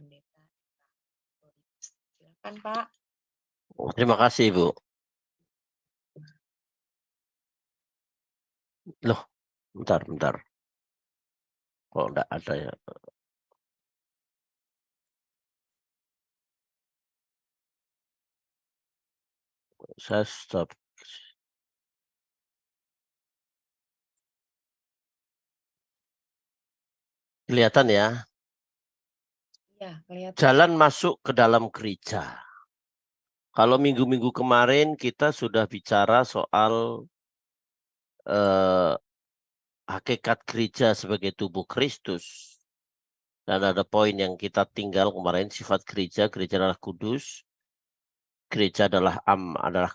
Pendeta Eka. Silakan Pak. Terima kasih, Bu. Loh, bentar. Kok enggak ada ya? Saya stop. Kelihatan ya? Iya, kelihatan. Jalan masuk ke dalam gereja. Kalau minggu-minggu kemarin kita sudah bicara soal hakikat gereja sebagai tubuh Kristus. Dan ada poin yang kita tinggal kemarin, sifat gereja adalah kudus. Gereja adalah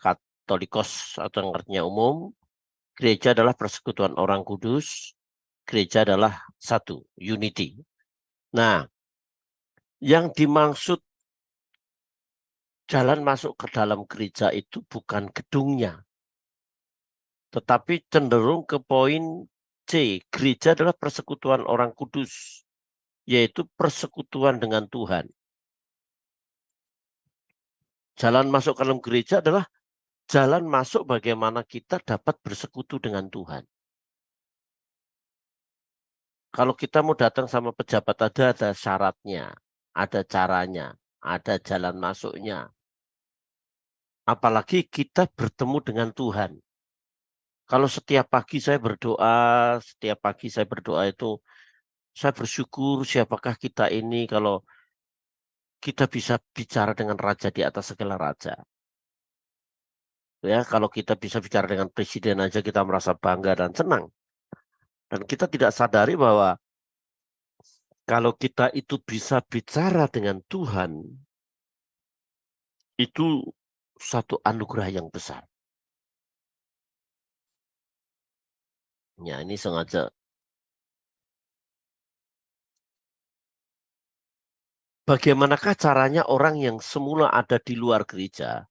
katolikos atau yang artinya umum. Gereja adalah persekutuan orang kudus. Gereja adalah satu, unity. Nah, yang dimaksud jalan masuk ke dalam gereja itu bukan gedungnya, tetapi cenderung ke poin C. Gereja adalah persekutuan orang kudus, yaitu persekutuan dengan Tuhan. Jalan masuk ke dalam gereja adalah jalan masuk bagaimana kita dapat bersekutu dengan Tuhan. Kalau kita mau datang sama pejabat ada syaratnya, ada caranya, ada jalan masuknya. Apalagi kita bertemu dengan Tuhan. Kalau setiap pagi saya berdoa itu, saya bersyukur siapakah kita ini kalau kita bisa bicara dengan raja di atas segala raja. Ya, kalau kita bisa bicara dengan presiden aja kita merasa bangga dan senang. Dan kita tidak sadari bahwa kalau kita itu bisa bicara dengan Tuhan, itu satu anugerah yang besar. Ya, ini sengaja. Bagaimanakah caranya orang yang semula ada di luar gereja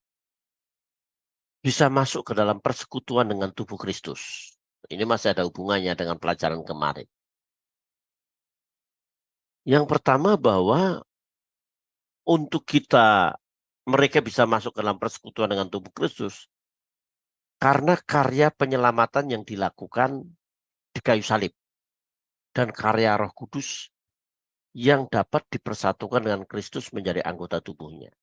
bisa masuk ke dalam persekutuan dengan tubuh Kristus? Ini masih ada hubungannya dengan pelajaran kemarin. Yang pertama bahwa untuk mereka bisa masuk ke dalam persekutuan dengan tubuh Kristus karena karya penyelamatan yang dilakukan di kayu salib dan karya Roh Kudus yang dapat dipersatukan dengan Kristus menjadi anggota tubuhnya.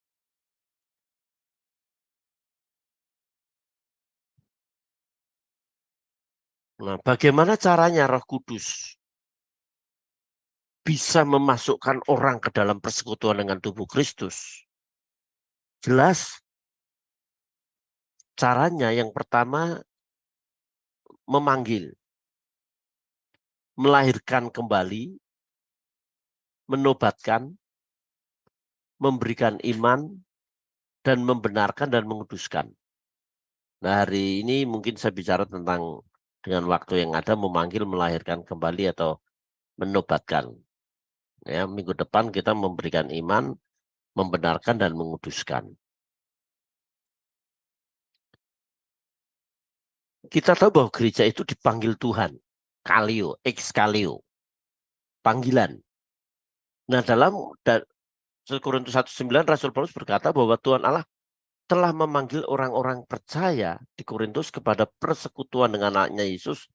Nah, bagaimana caranya Roh Kudus bisa memasukkan orang ke dalam persekutuan dengan tubuh Kristus? Jelas caranya yang pertama memanggil, melahirkan kembali, menobatkan, memberikan iman, dan membenarkan dan menguduskan. Nah, hari ini mungkin saya bicara tentang dengan waktu yang ada memanggil, melahirkan kembali atau menobatkan. Ya, minggu depan kita memberikan iman, membenarkan dan menguduskan. Kita tahu bahwa gereja itu dipanggil Tuhan, kalio, ex kalio, panggilan. Nah, dalam 1 Korintus 1:9 Rasul Paulus berkata bahwa Tuhan Allah telah memanggil orang-orang percaya di Korintus kepada persekutuan dengan anaknya Yesus.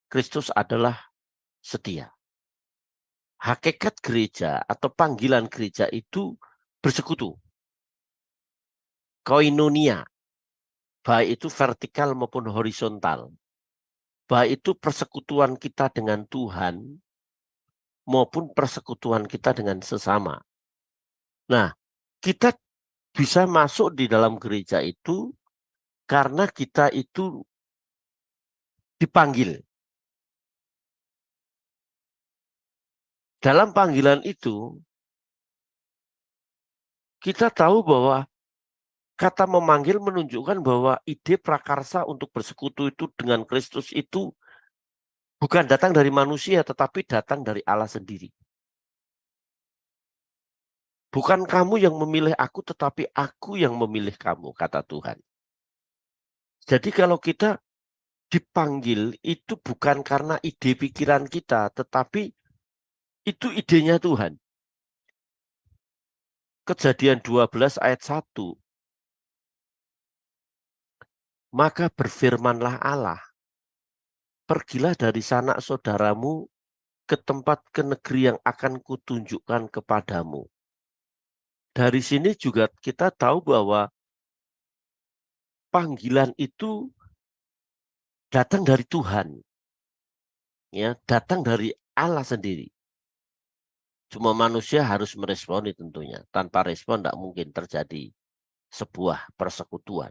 Kristus adalah setia. Hakikat gereja atau panggilan gereja itu bersekutu. Koinonia, baik itu vertikal maupun horizontal. Baik itu persekutuan kita dengan Tuhan maupun persekutuan kita dengan sesama. Nah, kita bisa masuk di dalam gereja itu karena kita itu dipanggil. Dalam panggilan itu, kita tahu bahwa kata memanggil menunjukkan bahwa ide prakarsa untuk bersekutu itu dengan Kristus itu bukan datang dari manusia, tetapi datang dari Allah sendiri. Bukan kamu yang memilih aku, tetapi aku yang memilih kamu, kata Tuhan. Jadi kalau kita dipanggil itu bukan karena ide pikiran kita, tetapi itu idenya Tuhan. Kejadian 12 ayat 1. Maka berfirmanlah Allah, pergilah dari sanak saudaramu ke negeri yang akan kutunjukkan kepadamu. Dari sini juga kita tahu bahwa panggilan itu datang dari Tuhan, ya, datang dari Allah sendiri. Cuma manusia harus meresponi tentunya. Tanpa respon tidak mungkin terjadi sebuah persekutuan.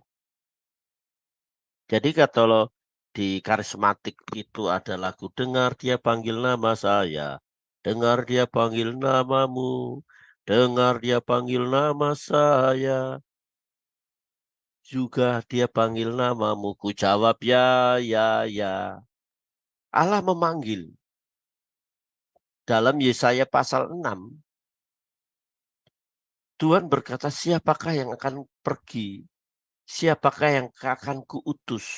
Jadi kalau di karismatik itu ada lagu, dengar dia panggil nama saya, dengar dia panggil namamu, dengar dia panggil nama saya, juga dia panggil namamu, ku jawab ya, ya, ya. Allah memanggil. Dalam Yesaya pasal 6, Tuhan berkata, siapakah yang akan pergi? Siapakah yang akan kuutus?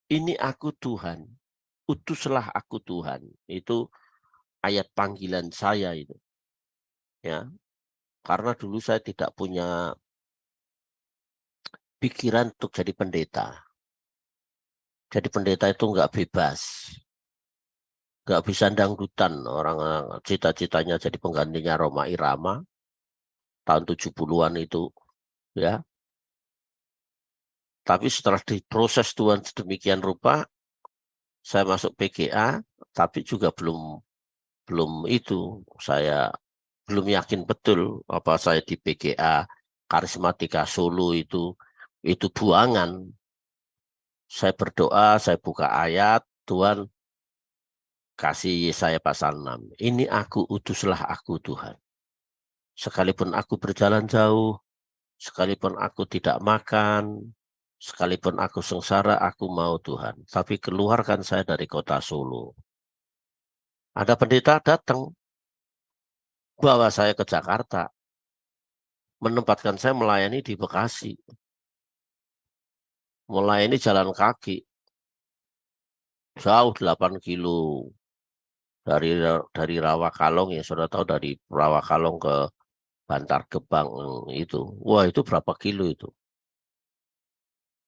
Ini aku Tuhan, utuslah aku Tuhan. Itu ayat panggilan saya itu. Ya, karena dulu saya tidak punya pikiran untuk jadi pendeta. Jadi pendeta itu nggak bebas. Nggak bisa dangdutan. Orang cita-citanya jadi penggantinya Rhoma Irama. Tahun 70-an itu. Ya. Tapi setelah diproses Tuhan sedemikian rupa, saya masuk PGA, tapi juga belum itu. Saya belum yakin betul apa saya di PGA Karismatika Solo itu buangan. Saya berdoa, saya buka ayat, Tuhan kasih Yesaya pasal 6. Ini aku, utuslah aku Tuhan. Sekalipun aku berjalan jauh, sekalipun aku tidak makan, sekalipun aku sengsara, aku mau Tuhan. Tapi keluarkan saya dari kota Solo. Ada pendeta datang, bawa saya ke Jakarta, menempatkan saya melayani di Bekasi. Melayani jalan kaki, jauh 8 kilo. Dari Rawakalong, ya sudah tahu, dari Rawakalong ke Bantar Gebang itu. Wah, itu berapa kilo itu?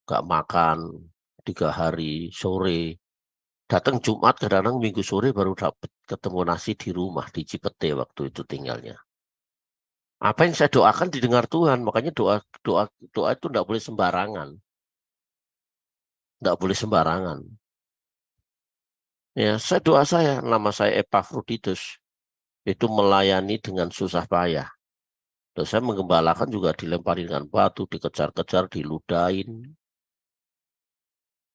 Gak makan 3 hari, sore. Datang Jumat, kadang-kadang Minggu sore baru dapat ketemu nasi di rumah di Cipete waktu itu tinggalnya. Apa yang saya doakan didengar Tuhan, makanya doa doa doa itu tidak boleh sembarangan, tidak boleh sembarangan. Ya, nama saya Epafroditus, itu melayani dengan susah payah. Dan saya menggembalakan juga dilempari dengan batu, dikejar-kejar, diludahin,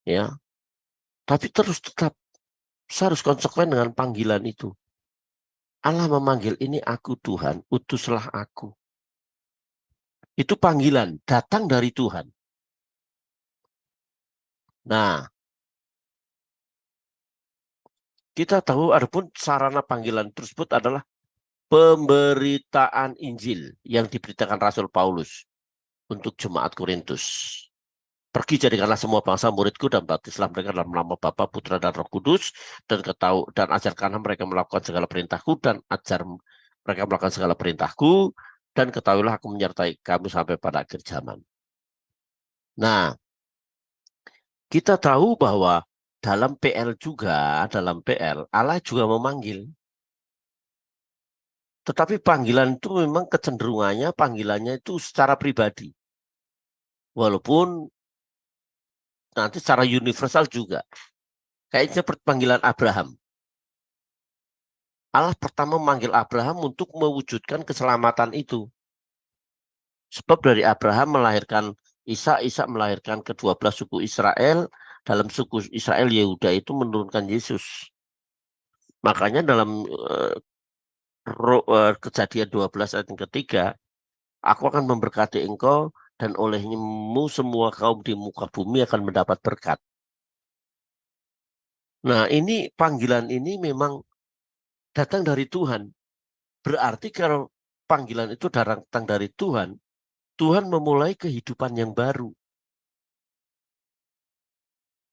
ya. Tapi terus tetap saya harus konsekuen dengan panggilan itu. Allah memanggil, ini aku Tuhan, utuslah aku. Itu panggilan, datang dari Tuhan. Nah, kita tahu adapun sarana panggilan tersebut adalah pemberitaan Injil yang diberitakan Rasul Paulus untuk jemaat Korintus. Pergi jadikanlah semua bangsa muridku dan baptislah mereka dalam nama Bapa, Putra dan Roh Kudus, dan ajarkanlah mereka melakukan segala perintahku, dan ajar mereka melakukan segala perintahku, dan ketahuilah aku menyertai kamu sampai pada akhir zaman. Nah, kita tahu bahwa dalam PL Allah juga memanggil. Tetapi panggilan itu memang kecenderungannya panggilannya itu secara pribadi. Walaupun nanti secara universal juga. Kayaknya seperti panggilan Abraham. Allah pertama memanggil Abraham untuk mewujudkan keselamatan itu. Sebab dari Abraham melahirkan Ishak, Ishak melahirkan ke-12 suku Israel, dalam suku Israel Yehuda itu menurunkan Yesus. Makanya dalam Kejadian 12 ayat yang ketiga, aku akan memberkati engkau dan olehmu semua kaum di muka bumi akan mendapat berkat. Nah, ini panggilan ini memang datang dari Tuhan. Berarti kalau panggilan itu datang dari Tuhan, Tuhan memulai kehidupan yang baru.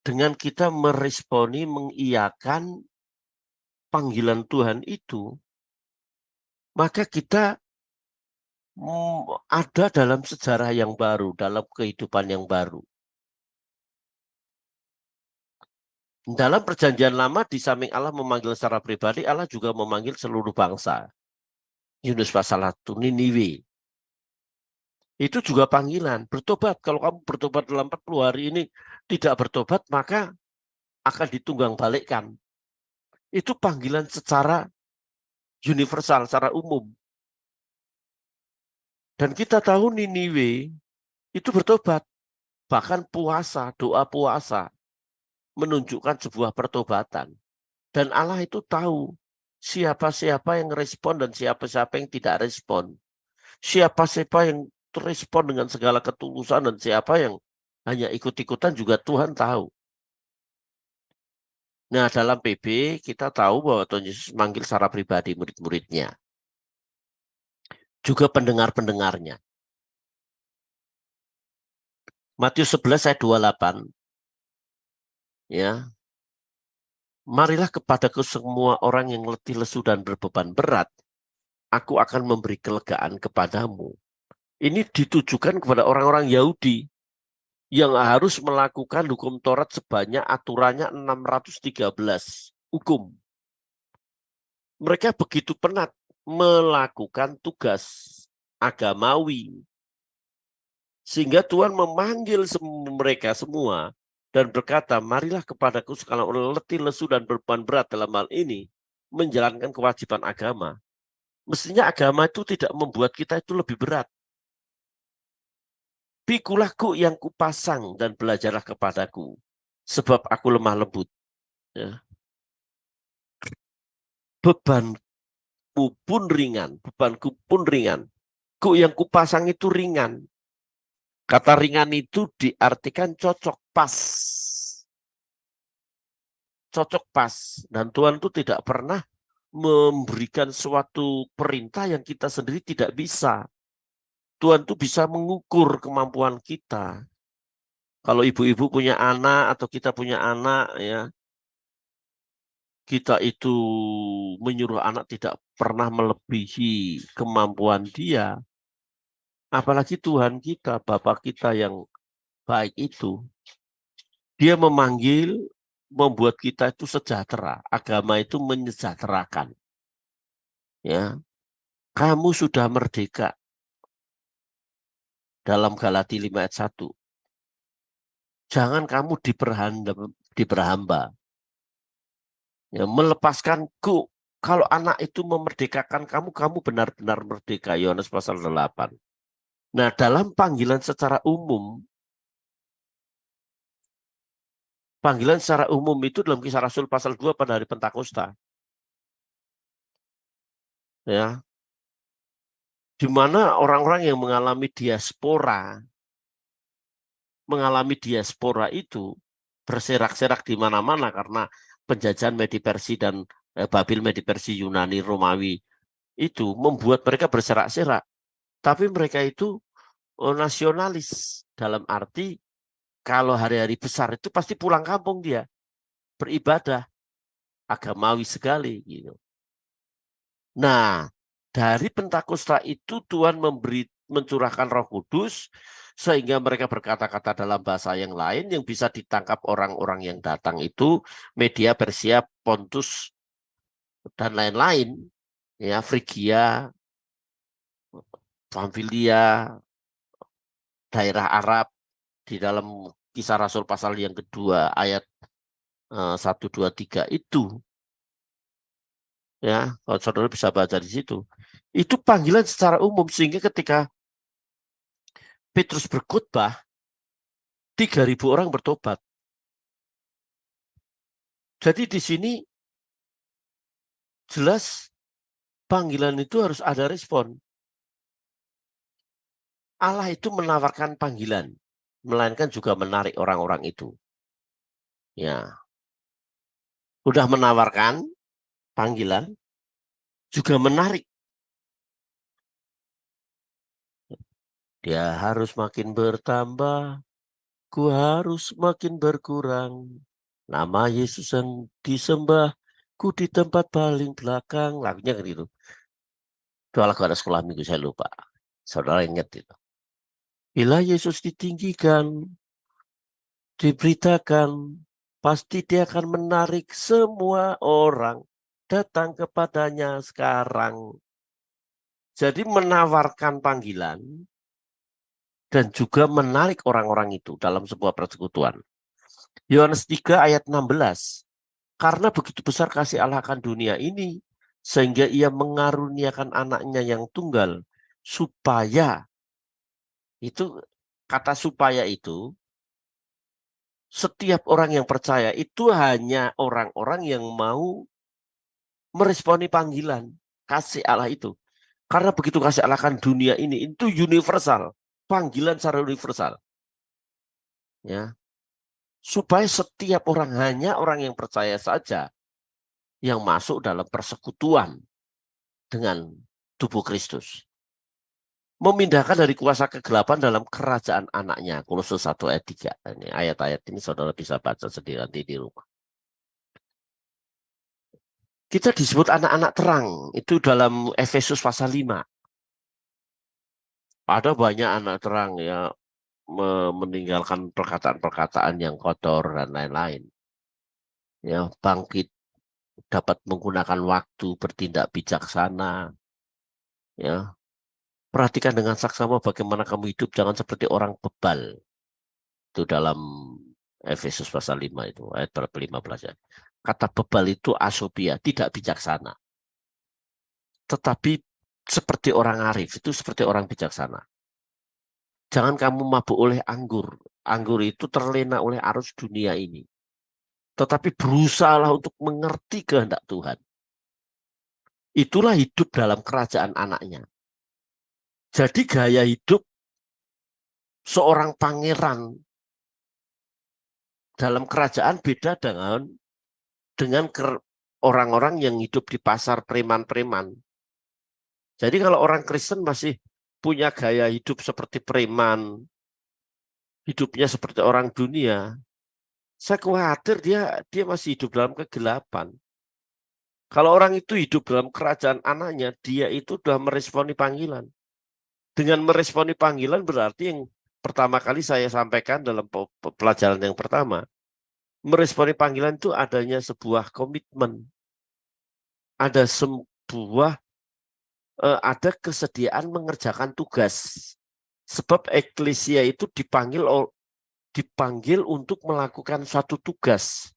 Dengan kita meresponi, mengiyakan panggilan Tuhan itu, maka kita ada dalam sejarah yang baru, dalam kehidupan yang baru. Dalam perjanjian lama, di samping Allah memanggil secara pribadi, Allah juga memanggil seluruh bangsa. Yunus pasal 1, Niniwe. Itu juga panggilan, bertobat. Kalau kamu bertobat dalam 40 hari ini tidak bertobat, maka akan ditunggang balikkan. Itu panggilan secara universal, secara umum. Dan kita tahu Niniwe itu bertobat. Bahkan puasa, doa puasa menunjukkan sebuah pertobatan. Dan Allah itu tahu siapa-siapa yang respon dan siapa-siapa yang tidak respon. Siapa-siapa yang respon dengan segala ketulusan dan siapa yang hanya ikut-ikutan juga Tuhan tahu. Nah, dalam PB kita tahu bahwa Tuhan Yesus manggil secara pribadi murid-muridnya. Juga pendengar-pendengarnya. Matius 11 ayat 28. Ya. Marilah kepadaku semua orang yang letih, lesu, dan berbeban berat. Aku akan memberi kelegaan kepadamu. Ini ditujukan kepada orang-orang Yahudi yang harus melakukan hukum Taurat sebanyak aturannya 613 hukum. Mereka begitu penat melakukan tugas agamawi. Sehingga Tuhan memanggil mereka semua dan berkata, marilah kepadaku sekalian orang letih, lesu, dan beban berat dalam hal ini, menjalankan kewajiban agama. Mestinya agama itu tidak membuat kita itu lebih berat. Pikulah yang kupasang dan belajarlah kepadaku, sebab aku lemah lembut. Ya. Bebanku pun ringan, bebanku pun ringan. Kuk yang kupasang itu ringan. Kata ringan itu diartikan cocok pas. Cocok pas. Dan Tuhan itu tidak pernah memberikan suatu perintah yang kita sendiri tidak bisa. Tuhan itu bisa mengukur kemampuan kita. Kalau ibu-ibu punya anak atau kita punya anak, ya, kita itu menyuruh anak tidak pernah melebihi kemampuan dia. Apalagi Tuhan kita, Bapa kita yang baik itu, dia memanggil, membuat kita itu sejahtera. Agama itu menyejahterakan. Ya, kamu sudah merdeka. Dalam Galati 5 ayat 1. Jangan kamu diperhamba. Ya, melepaskanku. Kalau anak itu memerdekakan kamu, kamu benar-benar merdeka. Yohanes pasal 8. Nah, dalam panggilan secara umum itu dalam Kisah Rasul pasal 2 pada hari Pentakosta. Ya. Di mana orang-orang yang mengalami diaspora itu berserak-serak di mana-mana karena penjajahan Medi Persia dan Babil, Medi Persia, Yunani, Romawi itu membuat mereka berserak-serak. Tapi mereka itu nasionalis dalam arti kalau hari-hari besar itu pasti pulang kampung dia beribadah, agamawi sekali gitu. Nah, dari Pentakosta itu Tuhan mencurahkan Roh Kudus sehingga mereka berkata-kata dalam bahasa yang lain yang bisa ditangkap orang-orang yang datang itu, Media, Persia, Pontus, dan lain-lain, ya, Frigia, Pamfilia, daerah Arab. Di dalam Kisah Rasul pasal yang kedua ayat 1, 2, 3 itu, ya, kalau saudara bisa baca di situ, itu panggilan secara umum sehingga ketika Petrus berkhotbah 3.000 orang bertobat. Jadi di sini jelas panggilan itu harus ada respon. Allah itu menawarkan panggilan, melainkan juga menarik orang-orang itu. Ya, udah menawarkan panggilan, juga menarik. Dia harus makin bertambah, ku harus makin berkurang. Nama Yesus yang disembah, ku di tempat paling belakang. Lagunya kan gitu. Itu lagu ada sekolah minggu, saya lupa. Saudara ingat itu. Bila Yesus ditinggikan, diberitakan, pasti dia akan menarik semua orang datang kepadanya sekarang. Jadi menawarkan panggilan dan juga menarik orang-orang itu dalam sebuah persekutuan. Yohanes 3 ayat 16. Karena begitu besar kasih Allah akan dunia ini, sehingga ia mengaruniakan anaknya yang tunggal, supaya, itu kata supaya itu, setiap orang yang percaya itu hanya orang-orang yang mau meresponi panggilan kasih Allah itu. Karena begitu kasih Allah akan dunia ini, itu universal. Panggilan secara universal. Ya, supaya setiap orang, hanya orang yang percaya saja yang masuk dalam persekutuan dengan tubuh Kristus. Memindahkan dari kuasa kegelapan dalam kerajaan anaknya. Kolose 1 ayat 3. Ini ayat-ayat ini saudara bisa baca sendiri nanti di rumah. Kita disebut anak-anak terang. Itu dalam Efesus pasal 5. Ada banyak anak terang ya, meninggalkan perkataan-perkataan yang kotor dan lain-lain. Ya, bangkit, dapat menggunakan waktu, bertindak bijaksana. Ya, perhatikan dengan saksama bagaimana kamu hidup, jangan seperti orang bebal. Itu dalam Efesus pasal 5 itu, ayat berapa 15 ya. Kata bebal itu asobia, tidak bijaksana. Tetapi seperti orang arif, itu seperti orang bijaksana. Jangan kamu mabuk oleh anggur. Anggur itu terlena oleh arus dunia ini. Tetapi berusahalah untuk mengerti kehendak Tuhan. Itulah hidup dalam kerajaan anaknya. Jadi gaya hidup seorang pangeran dalam kerajaan beda dengan orang-orang yang hidup di pasar preman-preman. Jadi kalau orang Kristen masih punya gaya hidup seperti preman, hidupnya seperti orang dunia, saya khawatir dia masih hidup dalam kegelapan. Kalau orang itu hidup dalam kerajaan anaknya, dia itu sudah meresponi panggilan. Dengan meresponi panggilan berarti yang pertama kali saya sampaikan dalam pelajaran yang pertama, meresponi panggilan itu adanya sebuah komitmen, ada ada kesediaan mengerjakan tugas. Sebab eklesia itu dipanggil untuk melakukan suatu tugas.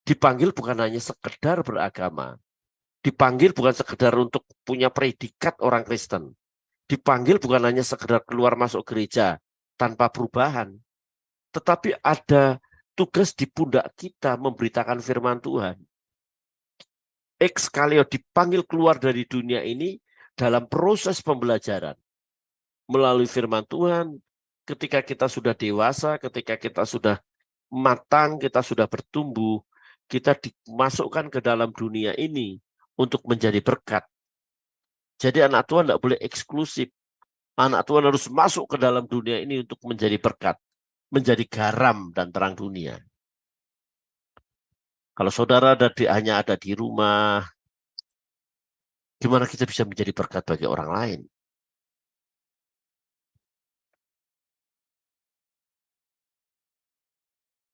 Dipanggil bukan hanya sekedar beragama. Dipanggil bukan sekedar untuk punya predikat orang Kristen. Dipanggil bukan hanya sekedar keluar masuk gereja tanpa perubahan. Tetapi ada tugas di pundak kita memberitakan firman Tuhan. Kaleo dipanggil keluar dari dunia ini dalam proses pembelajaran. Melalui firman Tuhan, ketika kita sudah dewasa, ketika kita sudah matang, kita sudah bertumbuh, kita dimasukkan ke dalam dunia ini untuk menjadi berkat. Jadi anak Tuhan tidak boleh eksklusif. Anak Tuhan harus masuk ke dalam dunia ini untuk menjadi berkat. Menjadi garam dan terang dunia. Kalau saudara hanya ada di rumah, gimana kita bisa menjadi berkat bagi orang lain?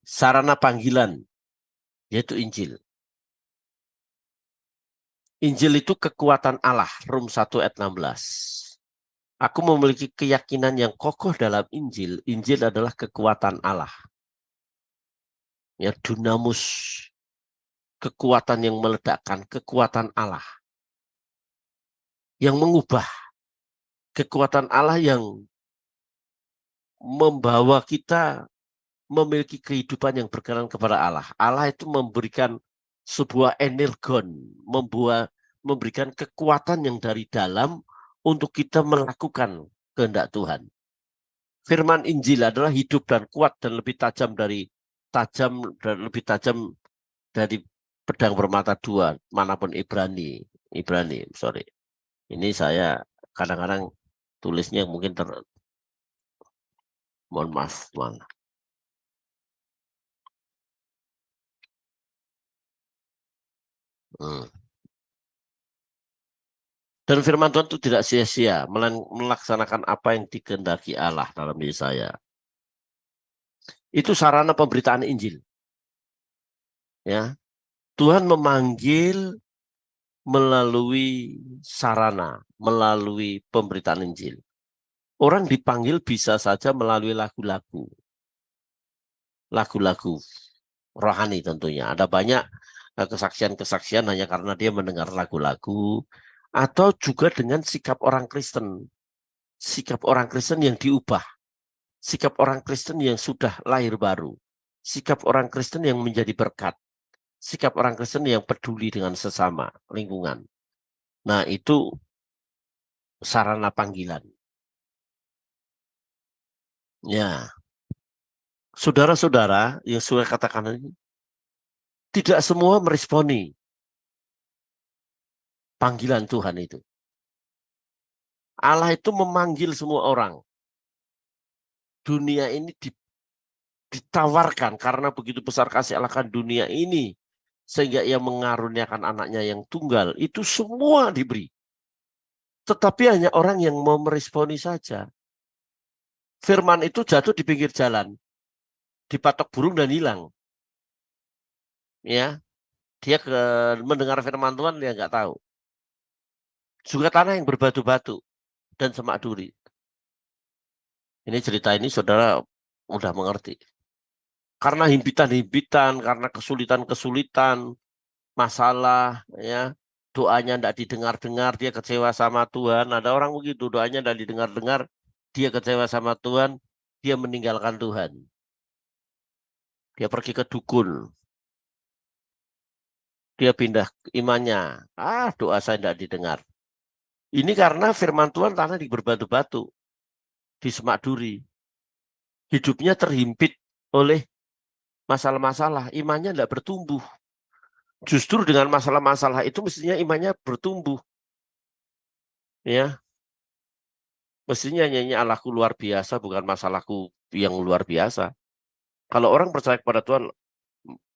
Sarana panggilan, yaitu Injil. Injil itu kekuatan Allah, Rom 1 ayat 16. Aku memiliki keyakinan yang kokoh dalam Injil. Injil adalah kekuatan Allah. Ya, dunamus, kekuatan yang meledakkan, kekuatan Allah. Yang mengubah, kekuatan Allah yang membawa kita memiliki kehidupan yang berkenan kepada Allah. Allah itu memberikan sebuah energon, memberikan kekuatan yang dari dalam untuk kita melakukan kehendak Tuhan. Firman Injil adalah hidup dan kuat dan lebih tajam dari pedang bermata dua manapun Ibrani, sorry. Ini saya kadang-kadang tulisnya mungkin mohon maaf, Tuhan. Dan firman Tuhan itu tidak sia-sia, melaksanakan apa yang dikehendaki Allah dalam diri saya. Itu sarana pemberitaan Injil. Ya, Tuhan memanggil melalui sarana, melalui pemberitaan Injil. Orang dipanggil bisa saja melalui lagu-lagu rohani tentunya. Ada banyak kesaksian-kesaksian hanya karena dia mendengar lagu-lagu, atau juga dengan sikap orang Kristen. Sikap orang Kristen yang diubah. Sikap orang Kristen yang sudah lahir baru. Sikap orang Kristen yang menjadi berkat. Sikap orang Kristen yang peduli dengan sesama, lingkungan. Nah, itu sarana panggilan. Ya, saudara-saudara yang saya katakan ini, tidak semua meresponi panggilan Tuhan itu. Allah itu memanggil semua orang. Dunia ini ditawarkan karena begitu besar kasih Allah akan dunia ini, sehingga ia mengaruniakan anaknya yang tunggal. Itu semua diberi. Tetapi hanya orang yang mau meresponi saja. Firman itu jatuh di pinggir jalan, dipatok burung dan hilang. Ya, dia mendengar firman Tuhan dia nggak tahu. Juga tanah yang berbatu-batu dan semak duri. Ini cerita ini saudara udah mengerti. Karena himpitan-himpitan, karena kesulitan-kesulitan, masalah, ya, doanya tidak didengar-dengar, dia kecewa sama Tuhan. Ada orang begitu, doanya tidak didengar-dengar, dia kecewa sama Tuhan, dia meninggalkan Tuhan. Dia pergi ke dukun. Dia pindah imannya. Doa saya tidak didengar. Ini karena firman Tuhan tanah di berbatu-batu, di semak duri. Hidupnya terhimpit oleh masalah-masalah, imannya tidak bertumbuh. Justru dengan masalah-masalah itu mestinya imannya bertumbuh. Ya, mestinya nyanyi Allahku luar biasa, bukan masalahku yang luar biasa. Kalau orang percaya kepada Tuhan,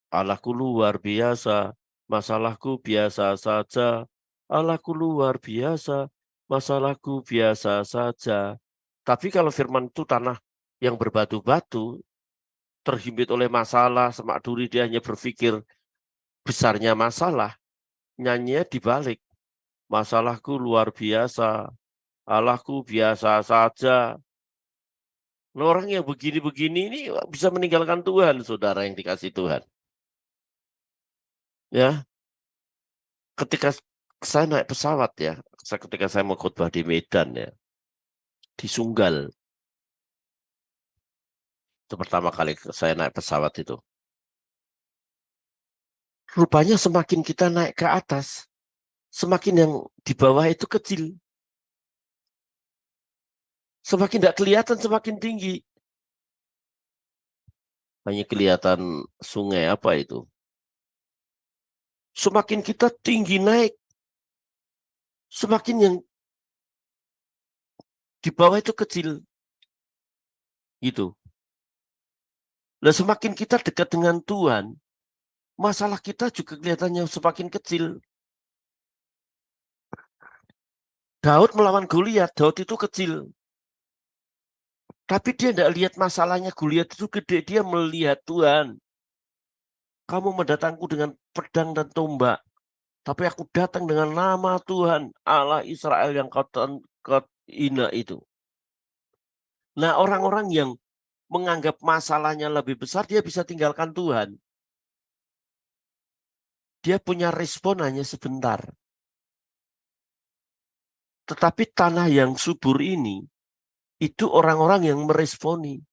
Allahku luar biasa, masalahku biasa saja. Allahku luar biasa, masalahku biasa saja. Tapi kalau firman itu tanah yang berbatu-batu, terhimpit oleh masalah, semak duri, dia hanya berpikir besarnya masalah, nyanyinya dibalik. Masalahku luar biasa, Allahku biasa saja. Nah, orang yang begini-begini ini bisa meninggalkan Tuhan, saudara yang dikasih Tuhan. Ya, ketika saya naik pesawat ya, ketika saya mau khotbah di Medan ya, di Sunggal, itu pertama kali saya naik pesawat itu. Rupanya semakin kita naik ke atas, semakin yang di bawah itu kecil. Semakin tidak kelihatan, semakin tinggi. Hanya kelihatan sungai apa itu. Semakin kita tinggi naik, semakin yang di bawah itu kecil. Gitu. Nah, semakin kita dekat dengan Tuhan, masalah kita juga kelihatannya semakin kecil. Daud melawan Goliat, Daud itu kecil. Tapi dia tidak lihat masalahnya Goliat itu gede, dia melihat Tuhan. Kamu mendatangku dengan pedang dan tombak, tapi aku datang dengan nama Tuhan, Allah Israel yang kau hina itu. Nah, orang-orang yang menganggap masalahnya lebih besar, dia bisa tinggalkan Tuhan. Dia punya respon hanya sebentar. Tetapi tanah yang subur ini, itu orang-orang yang meresponi,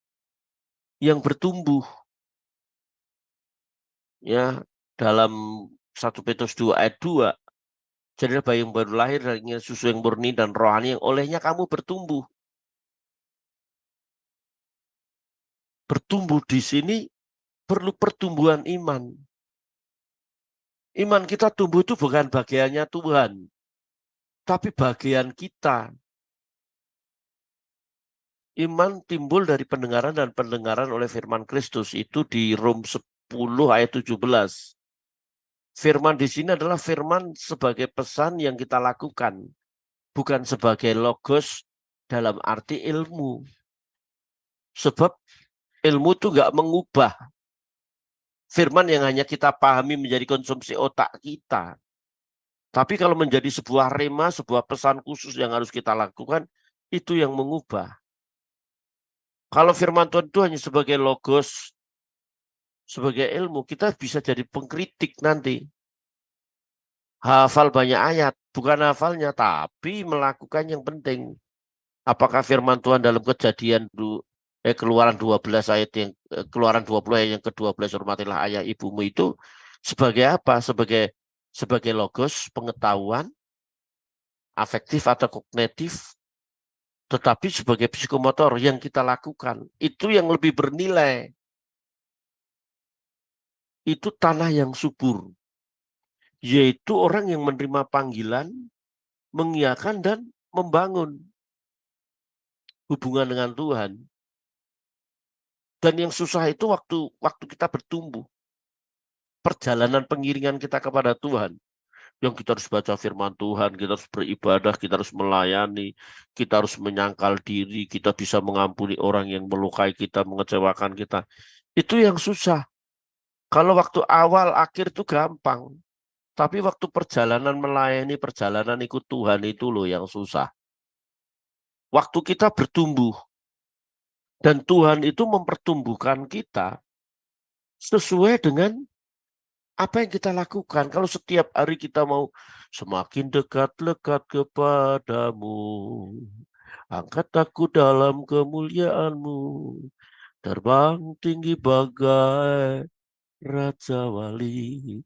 yang bertumbuh. Ya, dalam 1 Petrus 2 ayat 2, jadilah bayi yang baru lahir dari susu yang murni dan rohani yang olehnya kamu bertumbuh. Bertumbuh di sini perlu pertumbuhan iman. Iman kita tumbuh itu bukan bagiannya Tuhan, tapi bagian kita. Iman timbul dari pendengaran dan pendengaran oleh firman Kristus. Itu di Rom 10 ayat 17. Firman di sini adalah firman sebagai pesan yang kita lakukan. bukan sebagai logos dalam arti ilmu. Sebab ilmu itu nggak mengubah firman yang hanya kita pahami menjadi konsumsi otak kita. Tapi kalau menjadi sebuah rema, sebuah pesan khusus yang harus kita lakukan, itu yang mengubah. Kalau firman Tuhan itu hanya sebagai logos, sebagai ilmu, kita bisa jadi pengkritik nanti. Hafal banyak ayat, bukan hafalnya, tapi melakukan yang penting. Apakah firman Tuhan dalam Kejadian Keluaran 12 ayat yang Keluaran 20 ayat yang ke-12, hormatilah ayah ibumu, itu sebagai apa? Sebagai logos pengetahuan afektif atau kognitif, tetapi sebagai psikomotor yang kita lakukan itu yang lebih bernilai. Itu tanah yang subur, yaitu orang yang menerima panggilan, mengiyakan dan membangun hubungan dengan Tuhan. Dan yang susah itu waktu kita bertumbuh, perjalanan pengiringan kita kepada Tuhan, yang kita harus baca firman Tuhan, kita harus beribadah, kita harus melayani, kita harus menyangkal diri, kita bisa mengampuni orang yang melukai kita, mengecewakan kita. Itu yang susah. Kalau waktu awal akhir itu gampang, tapi waktu perjalanan melayani, perjalanan ikut Tuhan itu loh yang susah. Waktu kita bertumbuh, dan Tuhan itu mempertumbuhkan kita sesuai dengan apa yang kita lakukan. Kalau setiap hari kita mau semakin dekat-dekat kepadamu, angkat aku dalam kemuliaan-Mu, terbang tinggi bagai Raja Wali,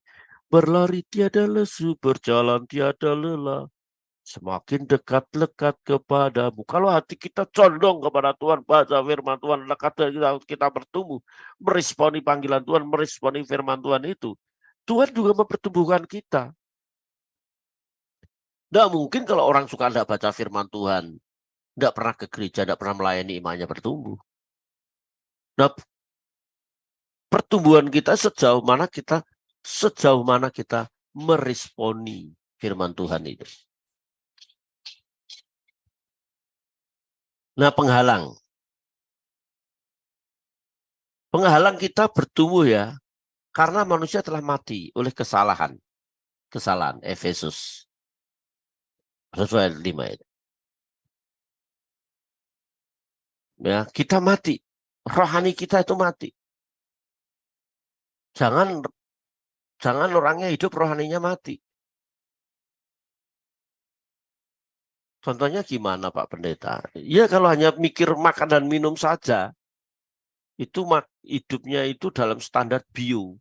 berlari tiada lesu, berjalan tiada lelah, semakin dekat-dekat kepadamu. Kalau hati kita condong kepada Tuhan, baca firman Tuhan, dekat kita bertumbuh, meresponi panggilan Tuhan, meresponi firman Tuhan itu, Tuhan juga mempertumbuhkan kita. Nggak mungkin kalau orang suka tidak baca firman Tuhan, nggak pernah ke gereja, nggak pernah melayani, imannya bertumbuh. Nah, pertumbuhan kita sejauh mana kita meresponi firman Tuhan itu. Nah, penghalang kita bertumbuh ya, karena manusia telah mati oleh kesalahan Efesus 5 itu. Ya, kita mati, rohani kita itu mati. Jangan orangnya hidup, rohaninya mati. Contohnya gimana Pak Pendeta? Ya kalau hanya mikir makan dan minum saja, itu hidupnya itu dalam standar bio.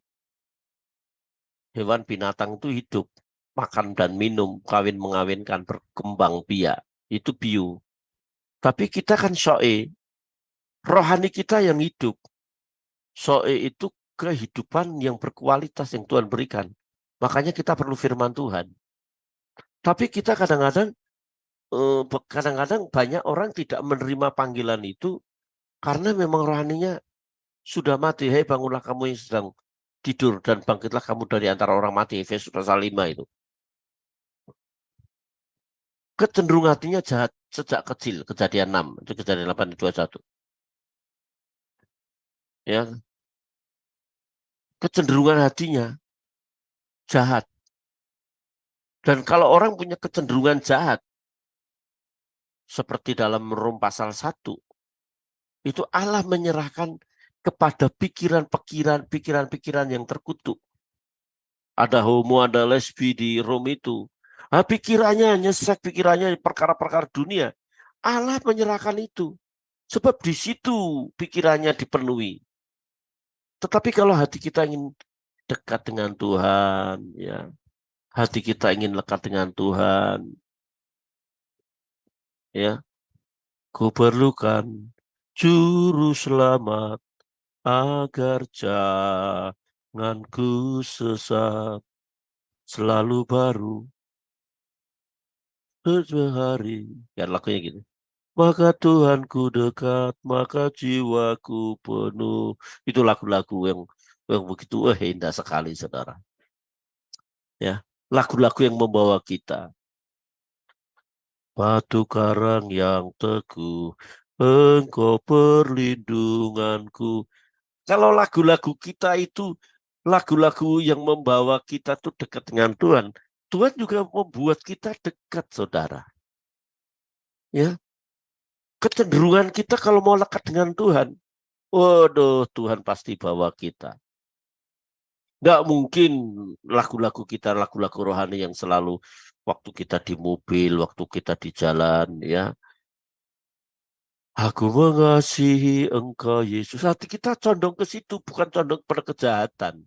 Hewan binatang itu hidup, makan dan minum, kawin mengawinkan, berkembang biak. Itu bio. Tapi kita kan soe, rohani kita yang hidup. Soe itu kehidupan yang berkualitas yang Tuhan berikan. Makanya kita perlu firman Tuhan. Tapi kita kadang-kadang banyak orang tidak menerima panggilan itu karena memang rohaninya sudah mati. Hei, bangunlah kamu yang sedang tidur dan bangkitlah kamu dari antara orang mati. Efesus pasal 5 itu. Kecenderungan hatinya jahat sejak kecil. Kejadian 6. Itu kejadian 8:21. Ya, kecenderungan hatinya jahat. Dan kalau orang punya kecenderungan jahat, seperti dalam Rom pasal 1, itu Allah menyerahkan kepada pikiran-pikiran yang terkutuk. Ada homo, ada lesbi di Rom itu. Nah, pikirannya hanya seks, pikirannya perkara-perkara dunia. Allah menyerahkan itu. Sebab di situ pikirannya dipenuhi. Tetapi kalau hati kita ingin dekat dengan Tuhan, ya, hati kita ingin lekat dengan Tuhan, ya, ku perlukan juru selamat agar janganku sesat, selalu baru setiap hari. Ya lagunya gitu. Maka Tuhanku dekat, maka jiwaku penuh. Itu lagu-lagu yang begitu indah sekali, saudara. Ya, lagu-lagu yang membawa kita. batu karang yang teguh, Engkau perlindunganku. Kalau lagu-lagu kita itu lagu-lagu yang membawa kita tuh dekat dengan Tuhan, Tuhan juga membuat kita dekat, saudara. Ya, kecenderungan kita kalau mau lekat dengan Tuhan, waduh, Tuhan pasti bawa kita. Nggak mungkin lagu-lagu kita, lagu-lagu rohani yang selalu waktu kita di mobil, waktu kita di jalan, ya. Aku mengasihi Engkau, Yesus. Hati kita condong ke situ, bukan condong pada kejahatan.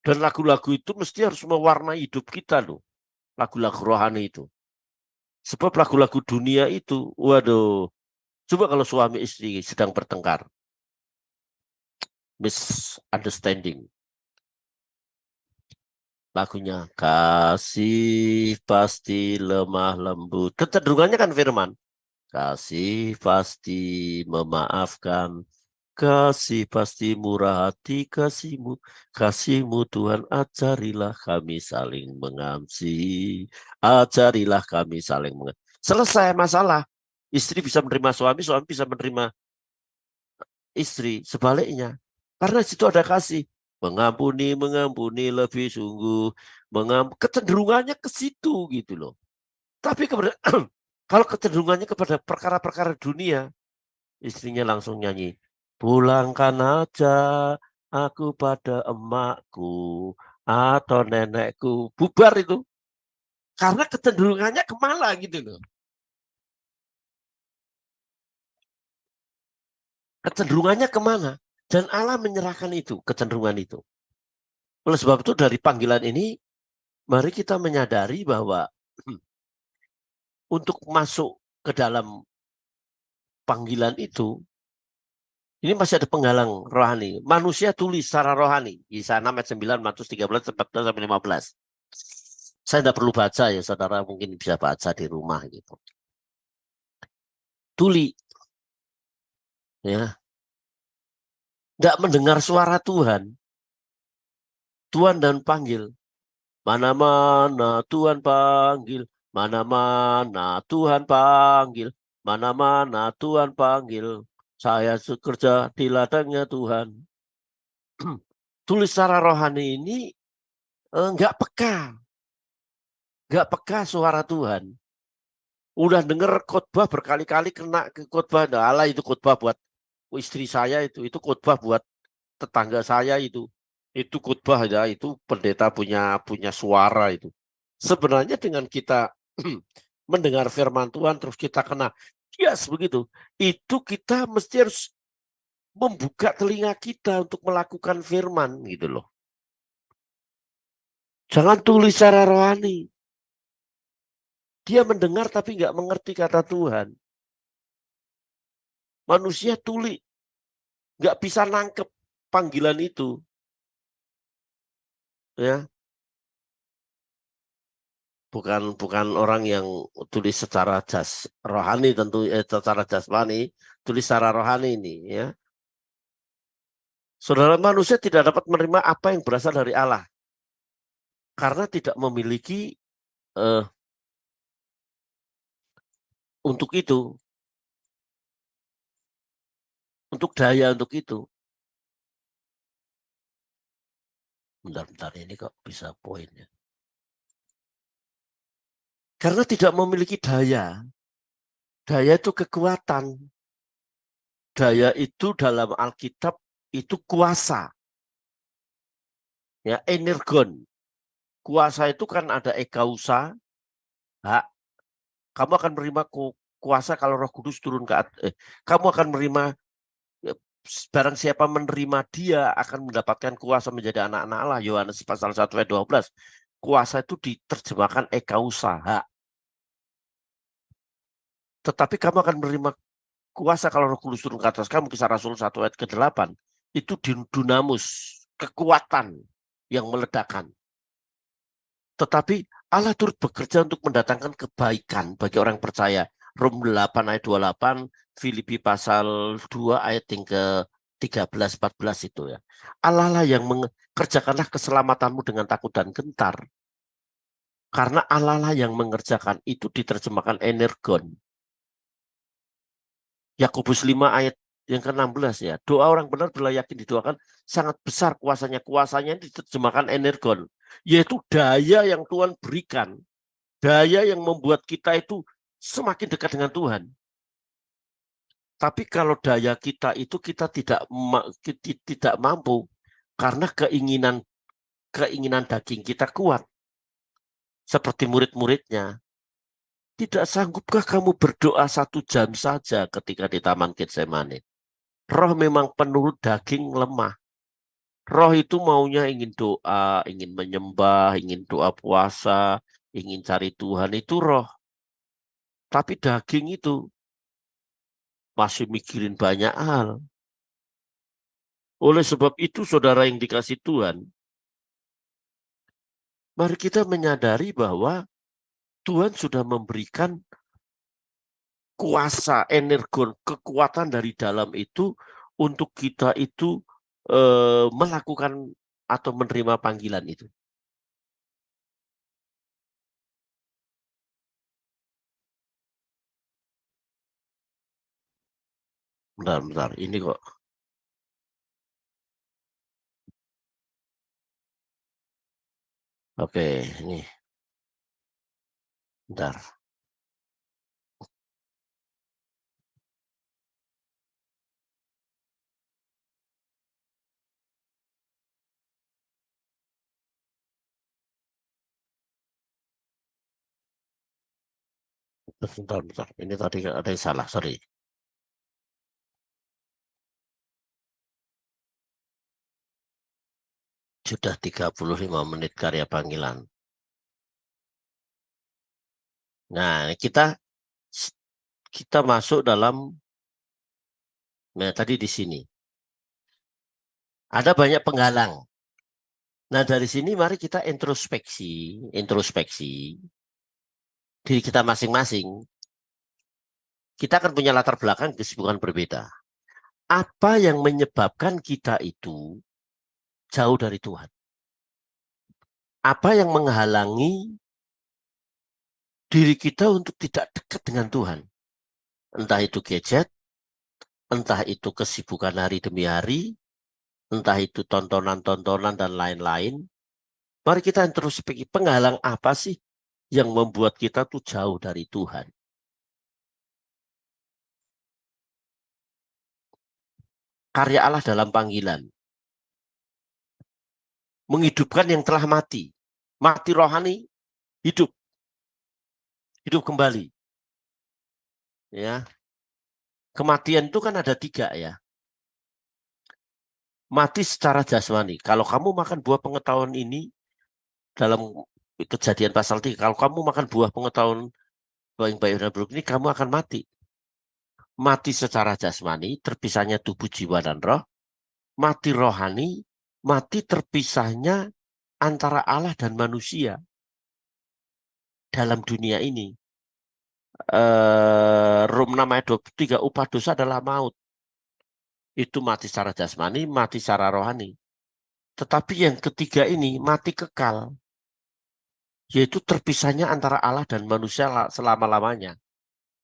Dan lagu-lagu itu mesti harus mewarnai hidup kita loh. Lagu-lagu rohani itu. Sebab lagu-lagu dunia itu, waduh. Coba kalau suami istri sedang bertengkar. Misunderstanding. Lagunya kasih pasti lemah lembut. Kecenderungannya kan firman. Kasih pasti memaafkan. Kasih pasti murah hati. Kasihmu Tuhan, ajarilah kami saling mengasihi. Ajarilah kami saling mengasihi. Selesai masalah. Istri bisa menerima suami, suami bisa menerima istri. Sebaliknya. Karena situ ada kasih. Mengampuni, mengampuni lebih sungguh. Kecenderungannya ke situ gitu loh. Tapi kalau kecenderungannya kepada perkara-perkara dunia, istrinya langsung nyanyi. Pulangkan aja aku pada emakku atau nenekku. Bubar itu. Karena kecenderungannya kemana gitu loh. Kecenderungannya kemana? Dan Allah menyerahkan itu, kecenderungan itu. Oleh sebab itu dari panggilan ini, mari kita menyadari bahwa untuk masuk ke dalam panggilan itu, ini masih ada penghalang rohani. Manusia tulis secara rohani. Yesaya 6 ayat 9, Matius 13, 14, sampai 15. Saya tidak perlu baca ya, saudara mungkin bisa baca di rumah gitu. Tuli, ya, tidak mendengar suara Tuhan. Tuhan dan panggil. Mana-mana Tuhan panggil. Mana-mana Tuhan panggil. Mana-mana Tuhan panggil. Saya bekerja di ladangnya Tuhan. Tulis secara rohani ini nggak peka. Nggak peka suara Tuhan. Udah denger khotbah berkali-kali kena ke khotbah. Nah, Allah itu khotbah buat istri saya itu khotbah buat tetangga saya itu khotbah ya, itu pendeta punya suara itu. Sebenarnya dengan kita mendengar firman Tuhan terus kita kena yes begitu, itu kita mesti harus membuka telinga kita untuk melakukan firman gitu loh. Jangan tulis secara rohani. Dia mendengar tapi nggak mengerti kata Tuhan. Manusia tuli, nggak bisa nangkep panggilan itu, ya. Bukan orang yang tulis secara rohani tentu, secara jasmani, tulis secara rohani ini, ya. Saudara, manusia tidak dapat menerima apa yang berasal dari Allah karena tidak memiliki untuk itu, untuk daya untuk itu. Bentar-bentar ini kok bisa poinnya. Karena tidak memiliki daya. Daya itu kekuatan. Daya itu dalam Alkitab itu kuasa. Ya, energon. Kuasa itu kan ada ekausa, hak. Kamu akan menerima kuasa kalau Roh Kudus turun ke kamu akan menerima, barang siapa menerima dia akan mendapatkan kuasa menjadi anak-anak Allah. Yohanes pasal 1 ayat 12. Kuasa itu diterjemahkan ekausa, hak. Tetapi kamu akan menerima kuasa kalau Roh Kudus turun ke atas kamu, Kisah Rasul 1 ayat ke-8. Itu dunamus, kekuatan yang meledakan. Tetapi Allah turut bekerja untuk mendatangkan kebaikan bagi orang percaya. Rom 8 ayat 28, Filipi pasal 2 ayat yang ke-13-14 itu ya. Allah lah yang mengerjakanlah keselamatanmu dengan takut dan gentar. Karena Allah lah yang mengerjakan, itu diterjemahkan energon. Yakobus 5 ayat yang ke-16 ya. Doa orang benar bila yakin didoakan sangat besar kuasanya. Kuasanya diterjemahkan energon. Yaitu daya yang Tuhan berikan. Daya yang membuat kita itu semakin dekat dengan Tuhan. Tapi kalau daya kita itu kita tidak mampu karena keinginan daging kita kuat. Seperti murid-muridnya. Tidak sanggupkah kamu berdoa 1 jam saja ketika di Taman Getsemani? Roh memang penuh, daging lemah. Roh itu maunya ingin doa, ingin menyembah, ingin doa puasa, ingin cari Tuhan, itu roh. Tapi daging itu masih mikirin banyak hal. Oleh sebab itu, saudara yang dikasih Tuhan, mari kita menyadari bahwa Tuhan sudah memberikan kuasa, energon, kekuatan dari dalam itu untuk kita itu melakukan atau menerima panggilan itu. Bentar, ini kok. Oke, ini. Bentar. Bentar. Ini tadi ada yang salah, sorry. Sudah 35 menit karya panggilan. Nah, kita masuk dalam, nah tadi di sini. Ada banyak penghalang. Nah, dari sini mari kita introspeksi diri kita masing-masing. Kita akan punya latar belakang kesibukan berbeda. Apa yang menyebabkan kita itu jauh dari Tuhan? Apa yang menghalangi diri kita untuk tidak dekat dengan Tuhan? Entah itu gadget, entah itu kesibukan hari demi hari, entah itu tontonan-tontonan dan lain-lain. Mari kita introspeksi, penghalang apa sih yang membuat kita tuh jauh dari Tuhan? Karya Allah dalam panggilan. Menghidupkan yang telah mati. Mati rohani, hidup. Hidup kembali. Ya. Kematian itu kan ada 3 ya. Mati secara jasmani. Kalau kamu makan buah pengetahuan ini, dalam Kejadian pasal 3, kalau kamu makan buah pengetahuan yang baik dan buruk ini, kamu akan mati. Mati secara jasmani, terpisahnya tubuh, jiwa, dan roh. Mati rohani, mati terpisahnya antara Allah dan manusia dalam dunia ini. Rom 6 ayat 23, upah dosa adalah maut. Itu mati secara jasmani, mati secara rohani. Tetapi yang ketiga ini, mati kekal. Yaitu terpisahnya antara Allah dan manusia selama-lamanya.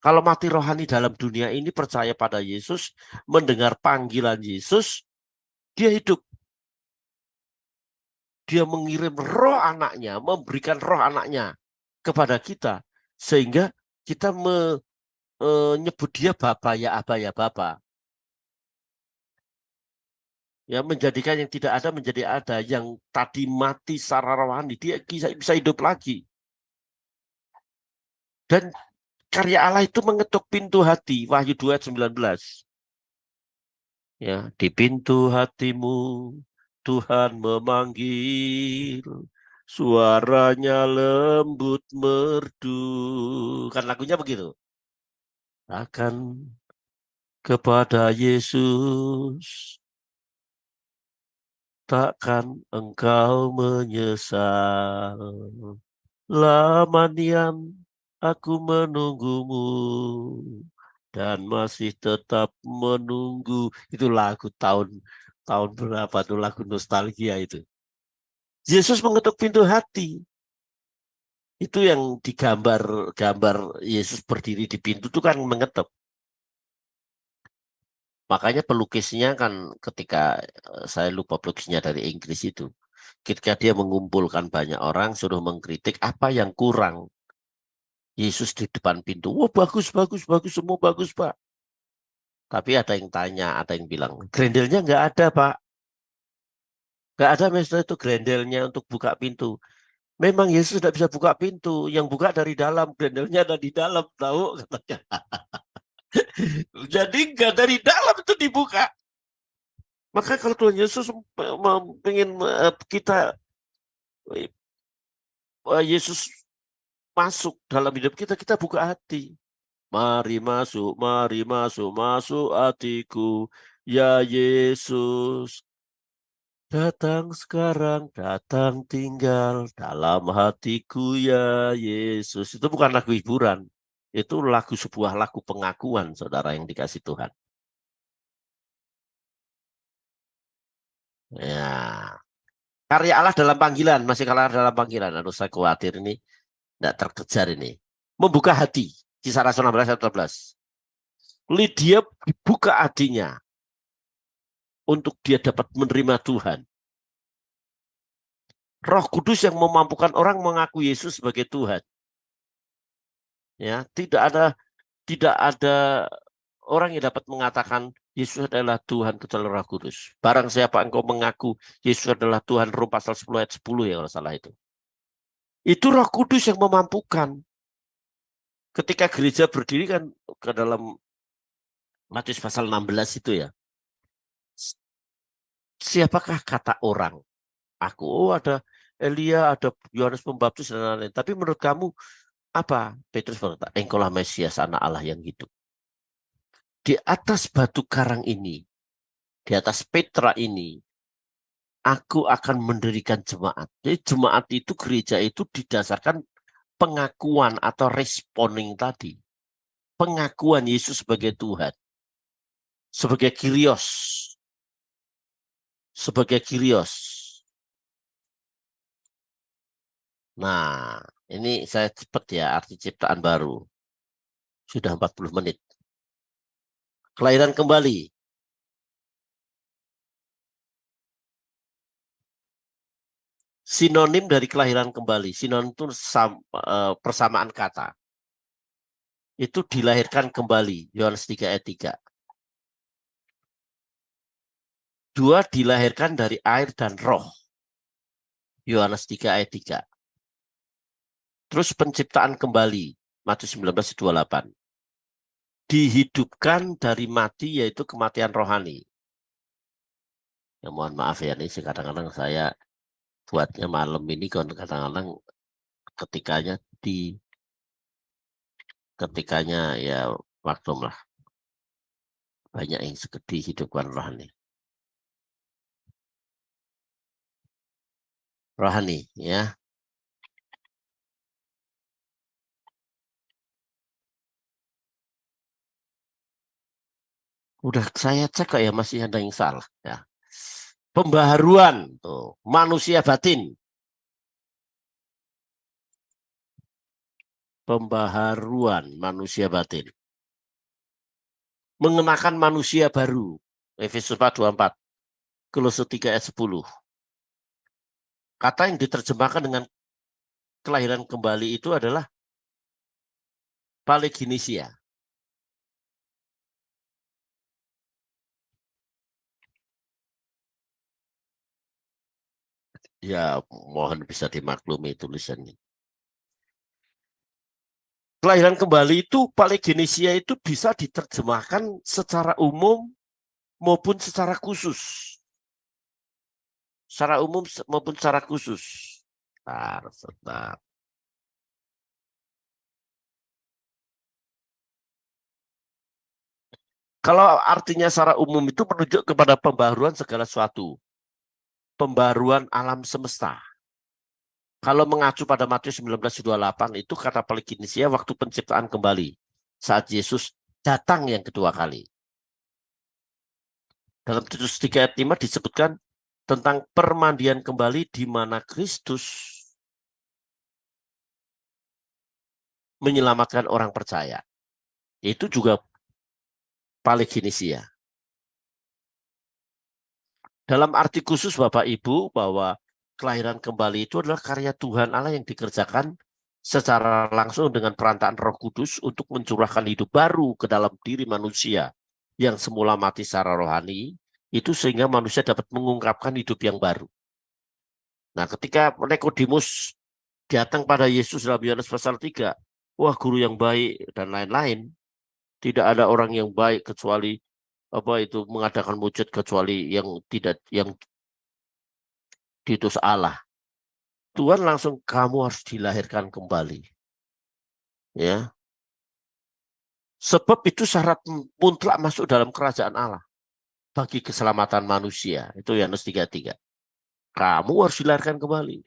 Kalau mati rohani dalam dunia ini, percaya pada Yesus, mendengar panggilan Yesus, dia hidup. Dia mengirim roh anaknya, memberikan roh anaknya kepada kita. Sehingga kita menyebut dia Bapa, ya Aba, ya Bapa. Ya, menjadikan yang tidak ada menjadi ada. Yang tadi mati secara rohani, dia bisa hidup lagi. Dan karya Allah itu mengetuk pintu hati. Wahyu 2 ayat 19. Ya, di pintu hatimu Tuhan memanggil, suaranya lembut merdu. Kan lagunya begitu. Akan kepada Yesus, takkan engkau menyesal. Lamanian aku menunggumu dan masih tetap menunggu. Itu lagu tahun berapa tuh, lagu nostalgia itu. Yesus mengetuk pintu hati. Itu yang gambar Yesus berdiri di pintu itu kan mengetep. Makanya pelukisnya kan ketika saya lupa pelukisnya dari Inggris itu. Ketika dia mengumpulkan banyak orang suruh mengkritik apa yang kurang. Yesus di depan pintu. Wah, bagus, bagus, bagus, semua bagus, Pak. Tapi ada yang tanya, ada yang bilang, grendelnya nggak ada, Pak. Nggak ada, Master, itu grendelnya untuk buka pintu. Memang Yesus tidak bisa buka pintu. Yang buka dari dalam, grendelnya ada di dalam, tahu? Katanya. Jadi nggak dari dalam itu dibuka. Maka kalau Tuhan Yesus ingin kita, Yesus masuk dalam hidup kita, kita buka hati. Mari masuk, masuk hatiku, ya Yesus. Datang sekarang, datang tinggal dalam hatiku, ya Yesus. Itu bukan lagu hiburan. Itu sebuah lagu pengakuan, saudara yang dikasih Tuhan. Ya, karya Allah dalam panggilan, masih karya Allah dalam panggilan. Aduh, saya khawatir ini tidak terkejar ini. Membuka hati, Kisah Rasul 16 ayat 14. Lydia dibuka hatinya untuk dia dapat menerima Tuhan. Roh Kudus yang memampukan orang mengaku Yesus sebagai Tuhan. Ya, tidak ada orang yang dapat mengatakan Yesus adalah Tuhan kecuali Roh Kudus. Barang siapa engkau mengaku Yesus adalah Tuhan, Rom pasal 10 ayat 10 ya kalau salah itu. Itu Roh Kudus yang memampukan. Ketika gereja berdiri kan ke dalam Matius pasal 16 itu ya. Siapakah kata orang? Aku, ada Elia, ada Yohanes Pembaptis dan lain-lain. Tapi menurut kamu apa? Petrus berkata, engkaulah Mesias, anak Allah yang hidup. Di atas batu karang ini, di atas Petra ini, aku akan mendirikan jemaat. Jadi jemaat itu, gereja itu didasarkan pengakuan atau responding tadi. Pengakuan Yesus sebagai Tuhan. Sebagai Kyrios. Sebagai Kyrios. Nah, ini saya cepat ya, arti ciptaan baru. Sudah 40 menit. Kelahiran kembali. Sinonim dari kelahiran kembali. Sinonim itu persamaan kata. Itu dilahirkan kembali. Yohanes 3 ayat 3. Dua, dilahirkan dari air dan roh. Yohanes 3 ayat 3. Terus penciptaan kembali. Matius 19 ayat 28. Dihidupkan dari mati, yaitu kematian rohani. Ya, mohon maaf ya, ini kadang-kadang saya buatnya malam ini, kadang-kadang ketikanya ya maklum lah. Banyak yang segede hidupkan rohani. Rohani, ya. Udah saya cek kok ya, masih ada yang salah. Ya. Pembaharuan, tuh, manusia batin. Pembaharuan manusia batin. Mengenakan manusia baru. Efesus 4:24. Kolose 3 ayat 10. Kata yang diterjemahkan dengan kelahiran kembali itu adalah paleginisia. Ya, mohon bisa dimaklumi tulisannya. Kelahiran kembali itu, paleginisia itu bisa diterjemahkan secara umum maupun secara khusus. Secara umum maupun secara khusus. Sebentar. Kalau artinya secara umum itu menunjuk kepada pembaharuan segala sesuatu. Pembaharuan alam semesta. Kalau mengacu pada Matius 19:28 itu kata paleginisia waktu penciptaan kembali. Saat Yesus datang yang kedua kali. Dalam Titus 3 ayat 5 disebutkan tentang permandian kembali di mana Kristus menyelamatkan orang percaya. Itu juga Paleginisia. Dalam arti khusus Bapak Ibu bahwa kelahiran kembali itu adalah karya Tuhan Allah yang dikerjakan secara langsung dengan perantaraan Roh Kudus untuk mencurahkan hidup baru ke dalam diri manusia yang semula mati secara rohani, itu sehingga manusia dapat mengungkapkan hidup yang baru. Nah, ketika Nikodemus datang pada Yesus dalam Yohanes pasal 3, wah guru yang baik dan lain-lain, tidak ada orang yang baik kecuali apa itu mengadakan mujizat kecuali yang diutus Allah. Tuhan langsung kamu harus dilahirkan kembali. Ya. Sebab itu syarat mutlak masuk dalam kerajaan Allah bagi keselamatan manusia. Itu Yohanes 3:3. Kamu harus dilahirkan kembali.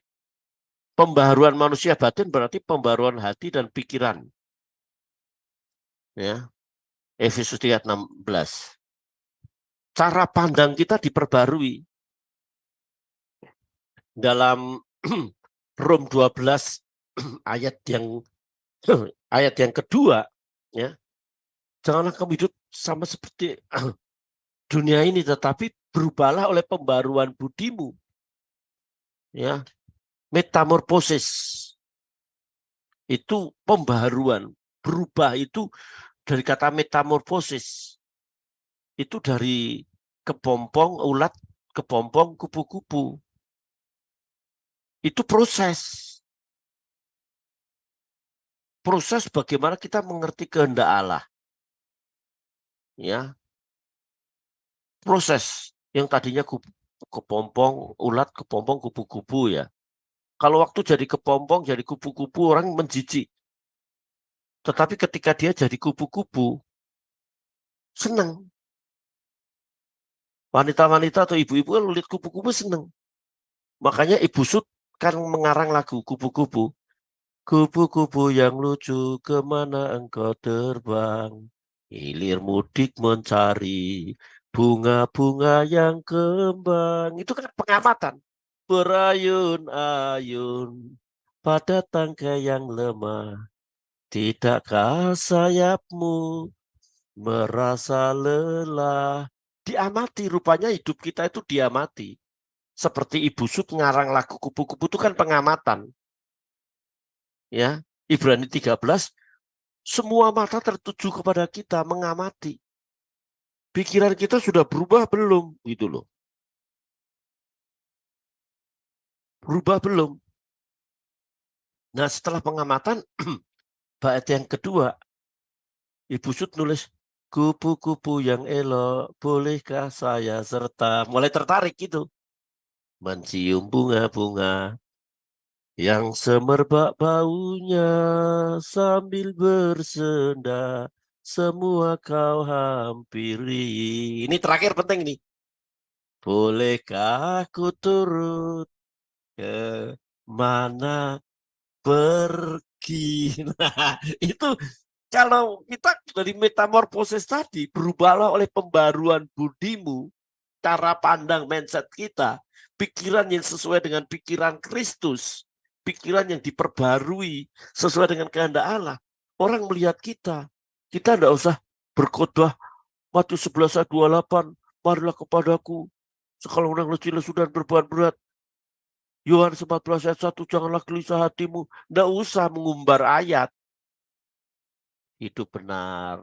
Pembaharuan manusia batin berarti pembaharuan hati dan pikiran. Ya. Efesus 3:16. Cara pandang kita diperbarui. Dalam Rom 12 ayat yang ayat yang kedua, ya. Janganlah kamu hidup sama seperti dunia ini, tetapi berubahlah oleh pembaruan budimu. Ya, metamorfosis itu pembaharuan. Berubah itu dari kata metamorfosis. Itu dari kepompong ulat, kepompong kupu-kupu. Itu proses. Proses bagaimana kita mengerti kehendak Allah. Ya. Proses yang tadinya kepompong ulat, kepompong kupu-kupu ya. Kalau waktu jadi kepompong, jadi kupu-kupu orang menjijik. Tetapi ketika dia jadi kupu-kupu, senang. Wanita-wanita atau ibu-ibu kan lihat kupu-kupu senang. Makanya Ibu Sud kan mengarang lagu kupu-kupu. Kupu-kupu yang lucu, kemana engkau terbang? Hilir mudik mencari bunga-bunga yang kembang. Itu kan pengamatan. Berayun-ayun pada tangkai yang lemah. Tidakkah sayapmu merasa lelah? Diamati, rupanya hidup kita itu diamati. Seperti Ibu Sud ngarang lagu kupu-kupu itu kan pengamatan. Ya, Ibrani 13, semua mata tertuju kepada kita mengamati. Pikiran kita sudah berubah belum? Gitu loh. Berubah belum? Nah, setelah pengamatan, bait yang kedua, Ibu Sud nulis, kupu-kupu yang elok, bolehkah saya serta? Mulai tertarik gitu. Mencium bunga-bunga yang semerbak baunya sambil bersenda, semua kau hampiri. Ini terakhir penting nih. Bolehkah ku turut ke mana pergi? Nah, itu kalau kita dari metamorfosis tadi, berubahlah oleh pembaruan budimu, cara pandang mindset kita, pikiran yang sesuai dengan pikiran Kristus, pikiran yang diperbarui sesuai dengan kehendak Allah. Orang melihat kita tidak usah berkhotbah Matius 11 ayat 28, marilah kepadaku sekali orang letih lesu dan beban berat. Yohanes 14 ayat 1, janganlah gelisah hatimu. Tidak usah mengumbar ayat. Hidup benar,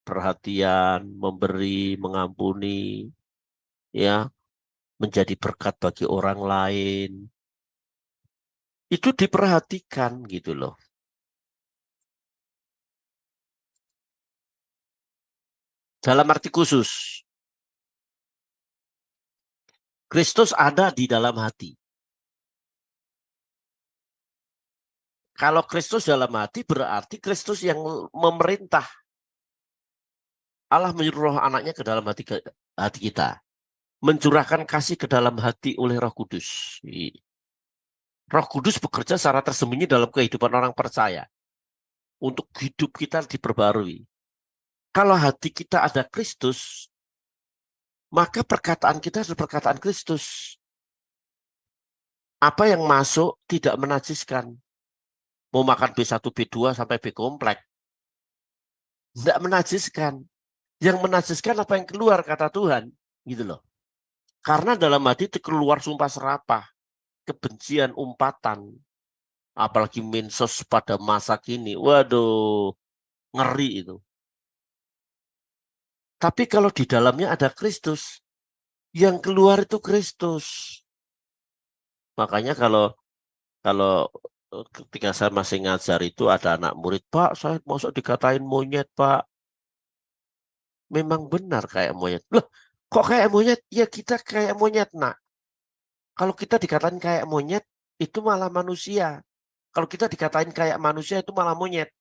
perhatian, memberi, mengampuni, ya, menjadi berkat bagi orang lain. Itu diperhatikan gitu loh. Dalam arti khusus, Kristus ada di dalam hati. Kalau Kristus dalam hati berarti Kristus yang memerintah. Allah menyuruh roh anaknya ke dalam hati kita. Mencurahkan kasih ke dalam hati oleh Roh Kudus. Roh Kudus bekerja secara tersembunyi dalam kehidupan orang percaya. Untuk hidup kita diperbarui. Kalau hati kita ada Kristus, maka perkataan kita adalah perkataan Kristus. Apa yang masuk tidak menajiskan. mau makan B1, B2 sampai B komplek. Tidak menajiskan. Yang menajiskan apa yang keluar kata Tuhan, gitu loh. Karena dalam hati itu keluar sumpah serapah, kebencian, umpatan, apalagi mensos pada masa kini. Waduh, ngeri itu. Tapi kalau di dalamnya ada Kristus, yang keluar itu Kristus. Makanya kalau kalau ketika saya masih ngajar itu ada anak murid, Pak, saya masuk dikatain monyet, Pak. Memang benar kayak monyet. Loh, kok kayak monyet? Ya kita kayak monyet, nak. Kalau kita dikatain kayak monyet, itu malah manusia. Kalau kita dikatain kayak manusia, itu malah monyet.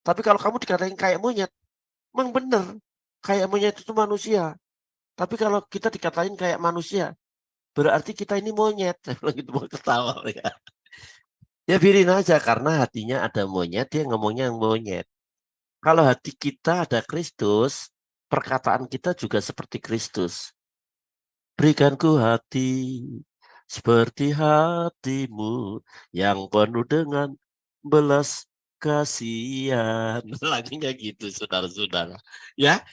Tapi kalau kamu dikatain kayak monyet, memang benar. Kayak monyet itu manusia. Tapi kalau kita dikatain kayak manusia, berarti kita ini monyet. Saya bilang gitu, mau ketawa. Ya. Ya biarin aja, karena hatinya ada monyet, dia ngomongnya yang monyet. Kalau hati kita ada Kristus, perkataan kita juga seperti Kristus. Berikanku hati seperti hatimu yang penuh dengan belas kasihan. Lagunya gitu, saudara-saudara. Ya,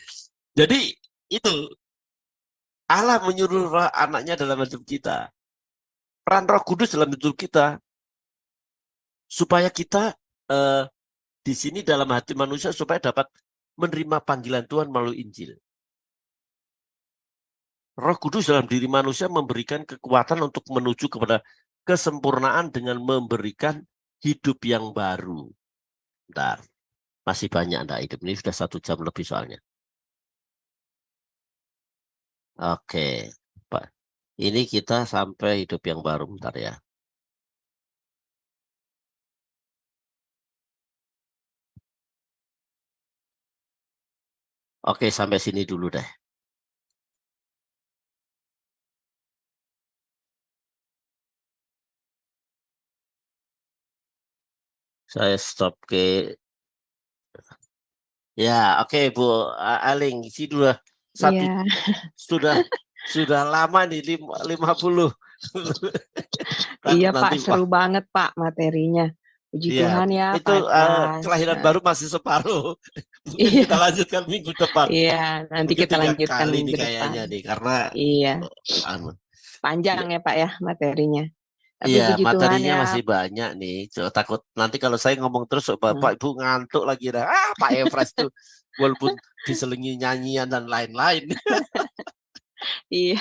jadi itu Allah menyuruh anaknya dalam hidup kita. Peran Roh Kudus dalam hidup kita supaya kita eh, di sini dalam hati manusia supaya dapat menerima panggilan Tuhan melalui Injil. Roh Kudus dalam diri manusia memberikan kekuatan untuk menuju kepada kesempurnaan dengan memberikan hidup yang baru. Bentar, masih banyak enggak hidup ini sudah 1 jam lebih soalnya. Oke, Pak. Ini kita sampai hidup yang baru, bentar ya. Oke, sampai sini dulu deh. Saya stop ke. Ya, oke Bu Aling, isi dulu satu Iya, sudah lama nih 50. iya Pak, Nanti seru banget Pak materinya. Puji Iya, Tuhan ya itu Pak Pras. kelahiran baru masih separuh. Mungkin kita Iya, lanjutkan minggu depan. iya, nanti Mungkin kita 3 lanjutkan kali nih minggu depan. kayaknya nih, karena Iya, anu, panjang ya, ya Pak ya materinya. Tapi iya puji Tuhan materinya ya. masih banyak nih. Takut nanti kalau saya ngomong terus Bapak Hmm, Ibu ngantuk lagi dah. Pak Efres tuh walaupun diselingi nyanyian dan lain-lain. iya,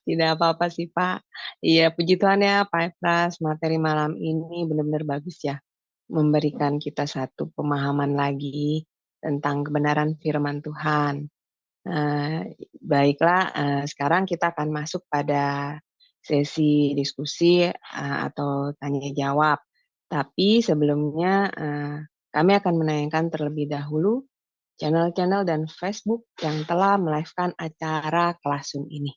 tidak apa-apa sih Pak. Iya, puji Tuhan ya Pak Pras, materi malam ini benar-benar bagus ya. Memberikan kita satu pemahaman lagi tentang kebenaran firman Tuhan. Baiklah, sekarang kita akan masuk pada sesi diskusi atau tanya jawab. Tapi sebelumnya kami akan menayangkan terlebih dahulu channel-channel dan Facebook yang telah melive-kan acara kelas Zoom ini.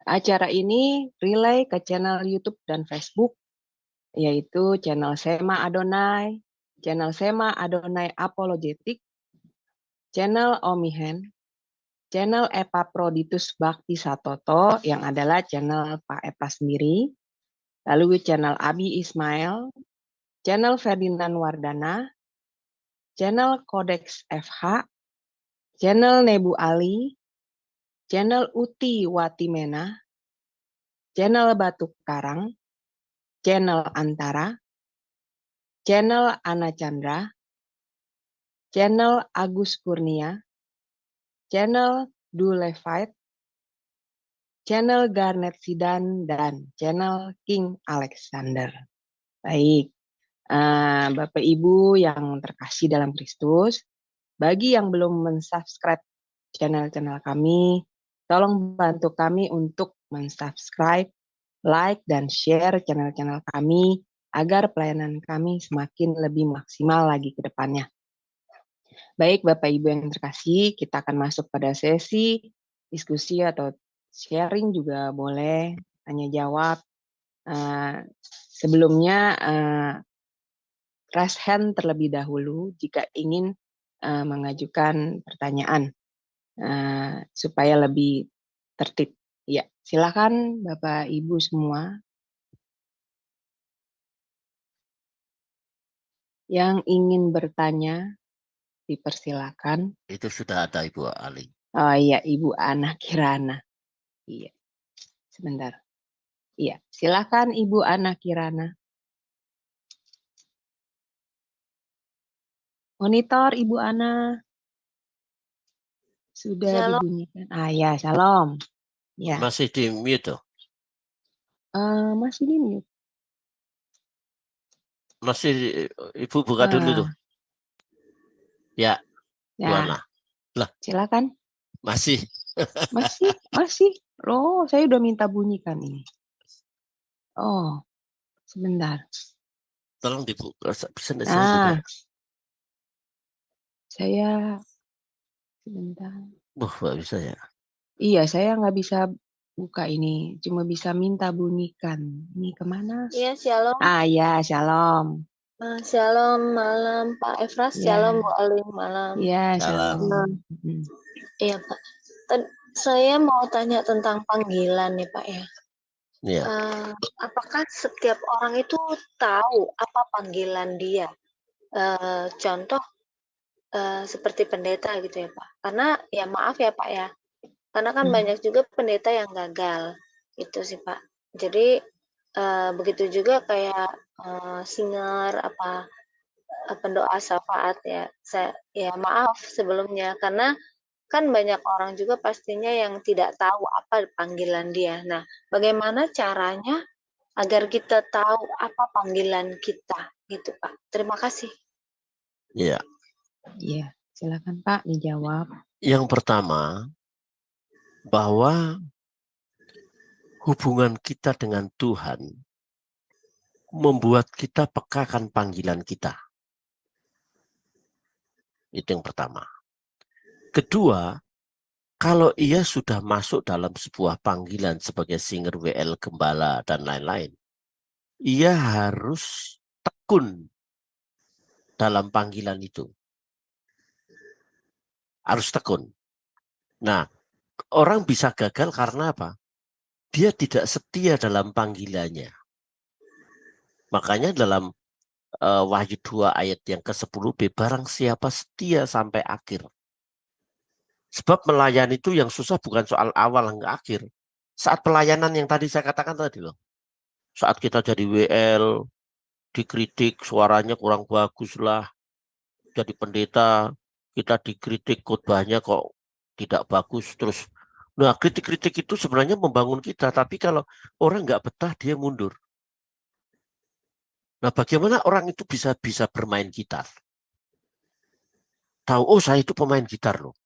Acara ini relay ke channel YouTube dan Facebook, yaitu channel Sema Adonai, channel Sema Adonai Apologetik, channel Omihen, channel Epaphroditus Bakti Satoto yang adalah channel Pak Epa sendiri, lalu channel Abi Ismail, channel Ferdinand Wardana, channel Codex FH, channel Nebu Ali, channel Uti Watimena, channel Batu Karang, channel Antara, channel Ana Chandra, channel Agus Kurnia, channel Du Levite, channel Garnet Sidan, dan channel King Alexander. Baik, Bapak Ibu yang terkasih dalam Kristus, bagi yang belum mensubscribe channel-channel kami, tolong bantu kami untuk mensubscribe, like, dan share channel-channel kami agar pelayanan kami semakin lebih maksimal lagi ke depannya. Baik Bapak Ibu yang terkasih, kita akan masuk pada sesi diskusi atau sharing juga boleh, tanya jawab. Sebelumnya raise hand terlebih dahulu jika ingin mengajukan pertanyaan. supaya lebih tertib. Ya, silakan Bapak Ibu semua yang ingin bertanya, dipersilakan. Itu sudah ada Ibu Ali. Oh iya, Ibu Ana Kirana. Iya, sebentar. Iya, silakan Ibu Ana Kirana. Monitor Ibu Ana sudah Shalom. dibunyikan. Ah ya, shalom. Ya, Masih di mute tuh. masih di mute. Masih Ibu buka dulu tuh. Ya, Bu Ya, Ana. Lah, silakan. masih. Masih. Oh, saya udah minta bunyikan ini. Oh, sebentar. Tolong dibuka. Bisa nggak saya buka? Nah, saya sebentar. Wah, nggak bisa ya. Iya, saya nggak bisa buka ini. Cuma bisa minta bunyikan. Ini kemana? Iya, shalom. Ah ya, shalom. Shalom malam Pak Efras, Ya, shalom Bu Alim malam. ya, Salam. shalom. Iya Pak. Saya mau tanya tentang panggilan nih Pak ya. Iya. Apakah setiap orang itu tahu apa panggilan dia? Contoh seperti pendeta gitu ya Pak. Karena ya maaf ya Pak ya. Karena kan banyak juga pendeta yang gagal. Itu sih Pak. Jadi begitu juga kayak singer pendoa syafaat ya. Ya maaf sebelumnya karena kan banyak orang juga pastinya yang tidak tahu apa panggilan dia. Nah, bagaimana caranya agar kita tahu apa panggilan kita gitu, Pak. Terima kasih. Iya. Iya, silakan Pak dijawab. Yang pertama, bahwa hubungan kita dengan Tuhan membuat kita pekakan panggilan kita. Itu yang pertama. Kedua, kalau ia sudah masuk dalam sebuah panggilan sebagai singer WL, gembala, dan lain-lain, ia harus tekun dalam panggilan itu. Harus tekun. Nah, orang bisa gagal karena apa? Dia tidak setia dalam panggilannya. Makanya dalam Wahyu 2 ayat yang ke-10b, barang siapa setia sampai akhir. Sebab melayani itu yang susah bukan soal awal hingga akhir. Saat pelayanan yang tadi saya katakan tadi loh. Saat kita jadi WL, dikritik suaranya kurang bagus lah. Jadi pendeta, kita dikritik khotbahnya kok tidak bagus. Terus, nah kritik-kritik itu sebenarnya membangun kita. Tapi kalau orang nggak betah, dia mundur. Nah, bagaimana orang itu bisa bermain gitar? Tahu, oh saya itu pemain gitar loh.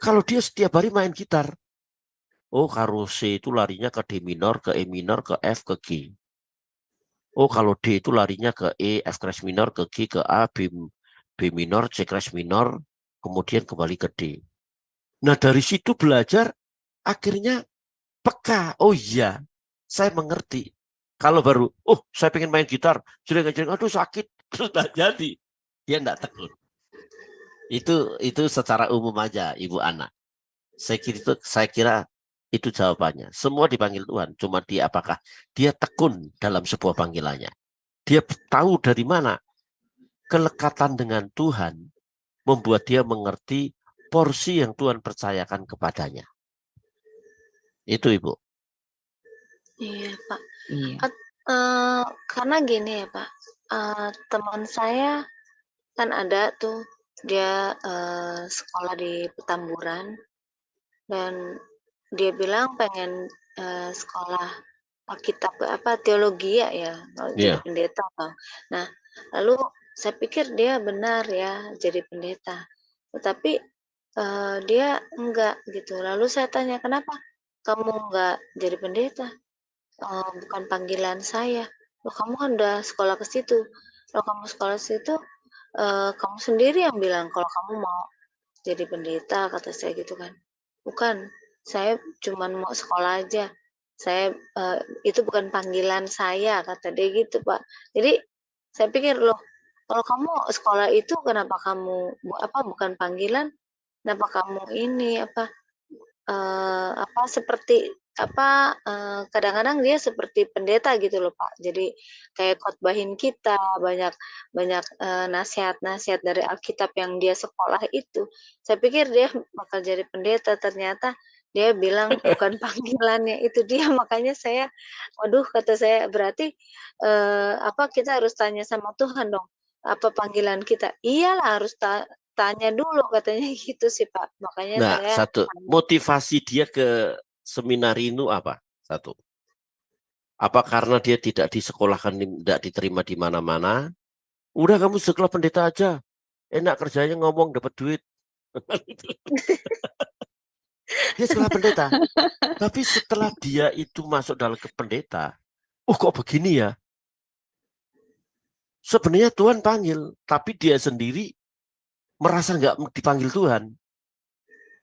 Kalau dia setiap hari main gitar, oh kalau C itu larinya ke D minor, ke E minor, ke F, ke G. Oh kalau D itu larinya ke E, F crash minor, ke G, ke A, B minor, C crash minor, kemudian kembali ke D. Nah dari situ belajar, akhirnya peka. Oh iya, saya mengerti. Kalau baru, oh saya pengen main gitar, jelek-jelek, aduh sakit, terus nggak jadi. Dia nggak tekun. Itu secara umum aja, Ibu Ana. Saya kira itu jawabannya. Semua dipanggil Tuhan, cuma dia apakah dia tekun dalam sebuah panggilannya. Dia tahu dari mana kelekatan dengan Tuhan membuat dia mengerti porsi yang Tuhan percayakan kepadanya. Itu Ibu. Iya, Pak. Iya. Karena gini ya, Pak. Teman saya kan ada tuh dia sekolah di Petamburan dan dia bilang pengen sekolah kitab teologi ya kalau jadi pendeta. Nah, lalu saya pikir dia benar ya jadi pendeta, tetapi dia enggak gitu. Lalu saya tanya kenapa kamu enggak jadi pendeta? Bukan panggilan saya. Loh, kamu kan udah sekolah ke situ. Kalau kamu sekolah ke situ, kamu sendiri yang bilang kalau kamu mau jadi pendeta, kata saya gitu kan. Bukan, saya cuma mau sekolah aja. Saya itu bukan panggilan saya, kata dia gitu, Pak. Jadi saya pikir loh, kalau kamu sekolah itu kenapa kamu bukan panggilan? kenapa kamu ini seperti kadang-kadang dia seperti pendeta gitu loh Pak. Jadi kayak khotbahin kita banyak banyak nasihat-nasihat dari Alkitab yang dia sekolah itu. Saya pikir dia bakal jadi pendeta, ternyata dia bilang bukan panggilannya itu dia. Makanya saya, waduh kata saya berarti kita harus tanya sama Tuhan dong. Apa panggilan kita? Iyalah harus tanya dulu katanya gitu sih Pak. Makanya Nah, saya satu motivasi dia ke seminari itu apa? Satu. Apa karena dia tidak disekolahkan, tidak diterima di mana-mana? Udah kamu sekolah pendeta aja, enak kerjanya ngomong dapat duit. Dia sekolah pendeta, tapi setelah dia itu masuk dalam ke pendeta, kok begini ya? Sebenarnya Tuhan panggil, tapi dia sendiri merasa nggak dipanggil Tuhan.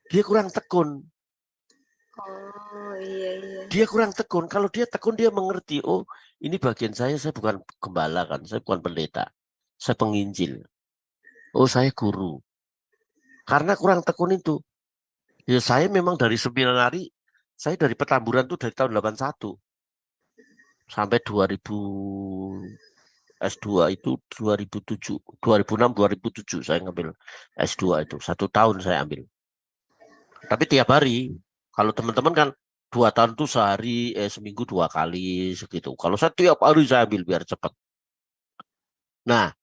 Dia kurang tekun. Oh iya. Dia kurang tekun. Kalau dia tekun, dia mengerti, oh ini bagian saya bukan gembala kan, saya bukan pendeta, saya penginjil. Oh saya guru. Karena kurang tekun itu. Ya saya memang dari seminari, saya dari Petamburan tuh dari tahun 81 sampai 2000 S2 itu 2007, 2006, 2007 saya ngambil S2 itu. 1 tahun saya ambil. Tapi tiap hari, kalau teman-teman kan 2 tahun tuh sehari, seminggu 2 kali segitu. Kalau saya tiap hari saya ambil biar cepat. Nah,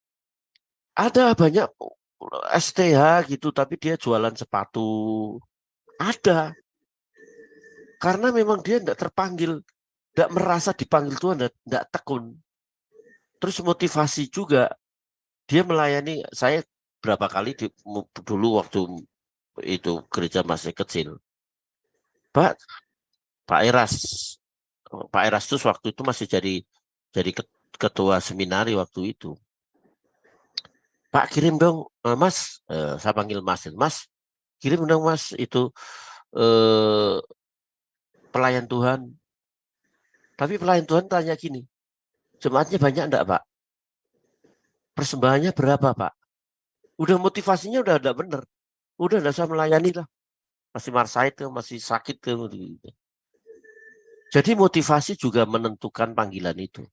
ada banyak STH gitu, tapi dia jualan sepatu. Ada. Karena memang dia tidak terpanggil, tidak merasa dipanggil Tuhan, tidak tekun. Terus motivasi juga, dia melayani saya berapa kali dulu waktu itu gereja masih kecil. Pak Eras, Pak Erastus waktu itu masih jadi ketua seminari waktu itu. Pak kirim dong, Mas, saya panggil Mas, kirim dong Mas itu pelayan Tuhan. Tapi pelayan Tuhan tanya gini, jemaatnya banyak enggak Pak? Persembahannya berapa Pak? Udah motivasinya udah enggak bener. Udah enggak usah melayani lah. Masih marsaid tuh, masih sakit tuh. Jadi motivasi juga menentukan panggilan itu.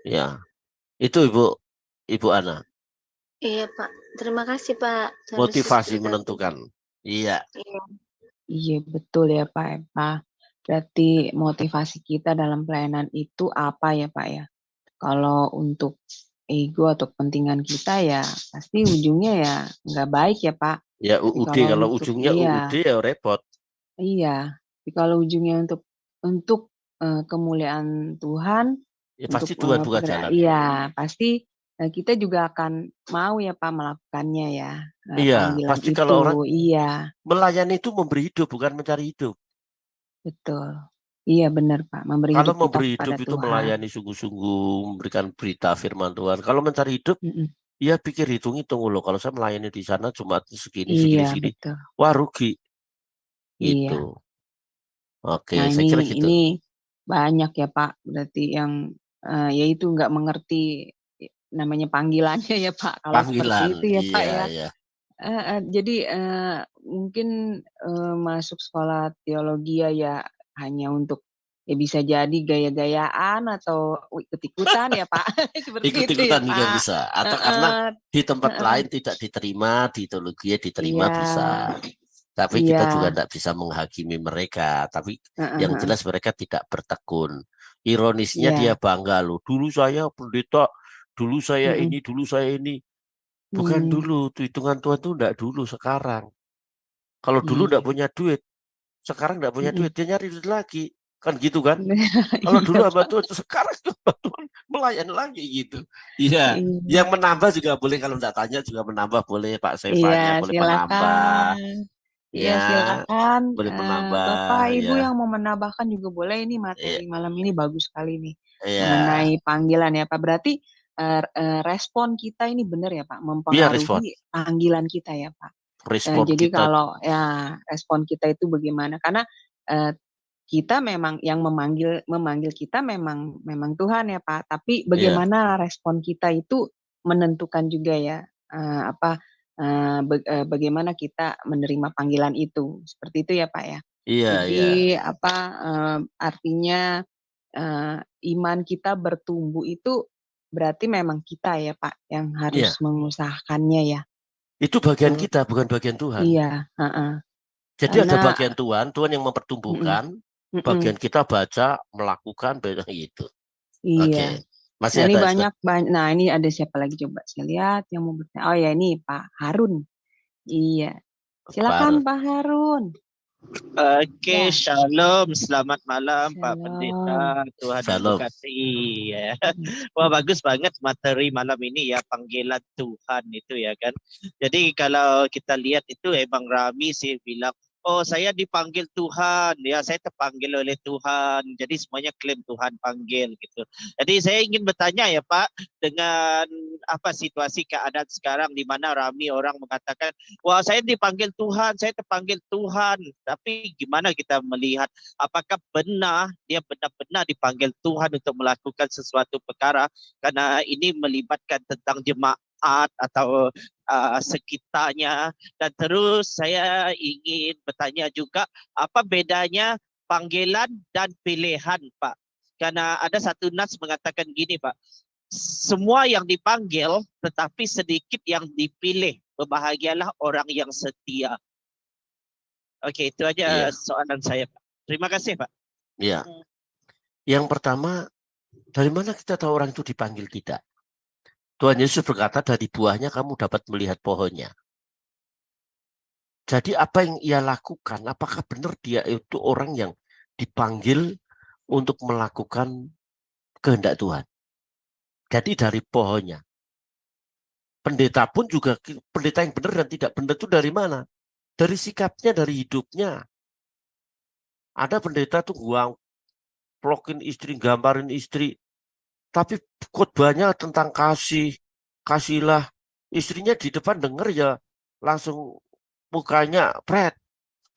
Ya, itu Ibu Ana. Iya Pak, terima kasih Pak. Motivasi menentukan. Iya. Iya betul ya Pak Eva. Berarti motivasi kita dalam pelayanan itu apa ya Pak ya? Kalau untuk ego atau kepentingan kita ya pasti ujungnya ya nggak baik ya Pak. Ya Tapi UUD, kalau kalau untuk ujungnya UUD ya repot. Iya. Tapi kalau ujungnya untuk kemuliaan Tuhan, Ya untuk pasti Tuhan buka jalan. iya pasti kita juga akan mau ya Pak melakukannya ya Iya, panggilan pasti itu. kalau orang Iya. melayani itu memberi hidup, bukan mencari hidup. Betul. Iya benar Pak, memberi Kalau hidup kita memberi kepada hidup itu Tuhan. melayani sungguh-sungguh, memberikan berita firman Tuhan. Kalau mencari hidup, ya pikir hitung-hitung loh. Kalau saya melayani di sana cuma segini, Iya betul. wah rugi. Iya. Itu. Oke, Nah saya kira gitu. ini banyak ya Pak, berarti yang yaitu nggak mengerti namanya panggilannya ya Pak, kalau seperti Panggilan, itu ya Pak iya, ya. iya. Jadi mungkin masuk sekolah teologi ya hanya untuk ya bisa jadi gaya-gayaan atau ikut-ikutan ya Pak, seperti itu ya Ikut-ikutan juga Pak. bisa. Atau karena di tempat lain tidak diterima, di teologi diterima Iya, bisa. Tapi kita juga iya, tidak bisa menghakimi mereka. Tapi yang jelas mereka tidak bertekun. Ironisnya dia iya, bangga loh. Dulu saya pendeta, dulu saya ini, dulu saya ini. Bukan dulu. Hitungan Tuhan itu tidak dulu, sekarang. Kalau dulu tidak iya, punya duit, sekarang tidak punya duit, dia nyari duit lagi. Kan gitu kan? Kalau iya dulu hamba Pak, Tuhan, sekarang hamba Tuhan melayan lagi gitu. Iya. Yang iya, menambah juga boleh, kalau tidak tanya juga menambah boleh, Pak iya Sevanya boleh menambah. silakan. Iya Ya, silakan, boleh menambah. Bapak Ibu Ya, yang mau menambahkan juga boleh, ini iya, materi malam ini bagus sekali nih, iya. mengenai panggilan ya Pak. Berarti respon kita ini benar ya Pak, Iya, respon. mempengaruhi panggilan kita ya Pak. Respon Jadi kita. kalau ya respon kita itu bagaimana? Karena kita memang yang memanggil kita memang Tuhan ya Pak. Tapi Iya, bagaimana respon kita itu menentukan juga ya apa bagaimana kita menerima panggilan itu. Seperti itu ya Pak ya. Iya, iya. Jadi artinya iman kita bertumbuh itu berarti memang kita ya Pak yang Iya. harus mengusahakannya ya. Itu bagian Tuh. kita, bukan bagian Tuhan. Iya, Jadi ada karena bagian Tuhan yang mempertumbuhkan, bagian kita baca, melakukan, beda itu. iya. Oke. Masih Nah ini ada. nah ini ada siapa lagi coba saya lihat yang mau bertanya. Oh ya ini Pak Harun. Iya. Silakan Pak Harun. Oke, Ya. Shalom, selamat malam Pak Shalom. Pendeta, Tuhan Shalom. memberkati ya. Wah bagus banget materi malam ini ya, panggilan Tuhan itu ya kan. Jadi kalau kita lihat itu emang Rami sih bilang, oh saya dipanggil Tuhan, ya saya terpanggil oleh Tuhan. Jadi semuanya klaim Tuhan panggil gitu. Jadi saya ingin bertanya ya Pak, dengan apa situasi keadaan sekarang di mana Rami orang mengatakan, wah saya dipanggil Tuhan, saya terpanggil Tuhan. Tapi gimana kita melihat apakah benar dia benar-benar dipanggil Tuhan untuk melakukan sesuatu perkara, karena ini melibatkan tentang jemaat atau sekitarnya. Dan terus saya ingin bertanya juga, apa bedanya panggilan dan pilihan Pak? Karena ada satu nas mengatakan gini Pak, semua yang dipanggil tetapi sedikit yang dipilih. Berbahagialah orang yang setia. Oke, itu aja soalan saya, Pak. Terima kasih, Pak. Iya. Yang pertama, dari mana kita tahu orang itu dipanggil kita? Tuhan Yesus berkata, dari buahnya kamu dapat melihat pohonnya. Jadi apa yang ia lakukan? Apakah benar dia itu orang yang dipanggil untuk melakukan kehendak Tuhan? Jadi dari pohonnya. Pendeta pun juga, pendeta yang benar dan tidak benar itu dari mana? Dari sikapnya, dari hidupnya. Ada pendeta tuh gua vlogin istri, gambarin istri. Tapi khotbahnya tentang kasih, kasihlah. Istrinya di depan denger ya langsung mukanya pret.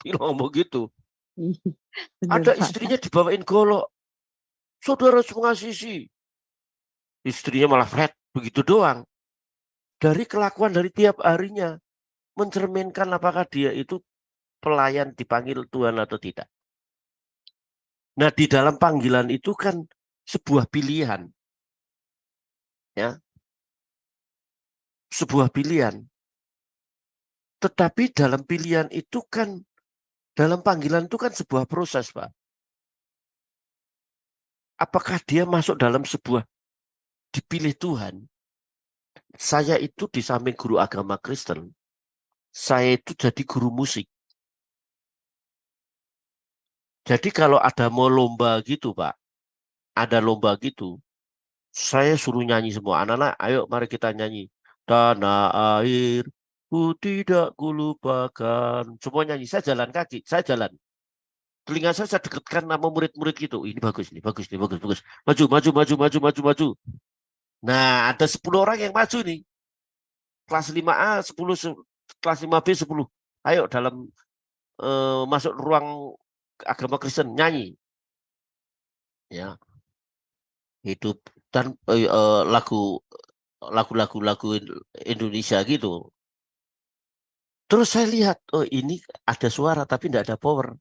Bilang begitu. Ada istrinya dibawain golok. Saudara harus mengasihi. Istrinya malah pret. Begitu doang. Dari kelakuan dari tiap harinya. Mencerminkan apakah dia itu pelayan dipanggil Tuhan atau tidak. Nah di dalam panggilan itu kan sebuah pilihan. Ya. Sebuah pilihan. Tetapi dalam pilihan itu kan, dalam panggilan itu kan sebuah proses, Pak. Apakah dia masuk dalam sebuah dipilih Tuhan? Saya itu di samping guru agama Kristen, saya itu jadi guru musik. Jadi kalau ada mau lomba gitu, Pak, ada lomba gitu, saya suruh nyanyi semua. Anak-anak, ayo mari kita nyanyi. Tanah air, ku tidak kulupakan. Semua nyanyi, saya jalan kaki, saya jalan. Telinga saya dekatkan nama murid-murid gitu. Ini bagus, ini bagus, ini bagus, bagus. Maju, maju, maju, maju, maju, maju. Nah, ada 10 orang yang maju nih. Kelas 5A, 10, kelas 5B, 10. Ayo dalam masuk ruang agama Kristen, nyanyi. Ya. Hidup dan lagu Indonesia gitu. Terus saya lihat, oh ini ada suara tapi tidak ada power.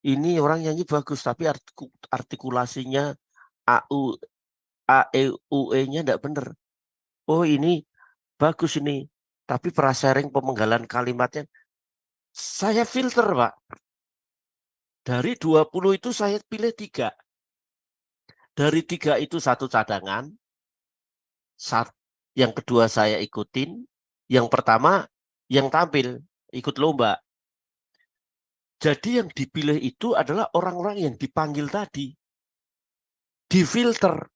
Ini orang nyanyi bagus tapi artikulasinya A-E-U-E-nya tidak benar. Oh ini bagus ini. Tapi prasering pemenggalan kalimatnya. Saya filter, Pak. Dari 20 itu saya pilih 3. Dari 3 itu 1 cadangan. Yang kedua saya ikutin. Yang pertama yang tampil. Ikut lomba. Jadi yang dipilih itu adalah orang-orang yang dipanggil tadi. Difilter.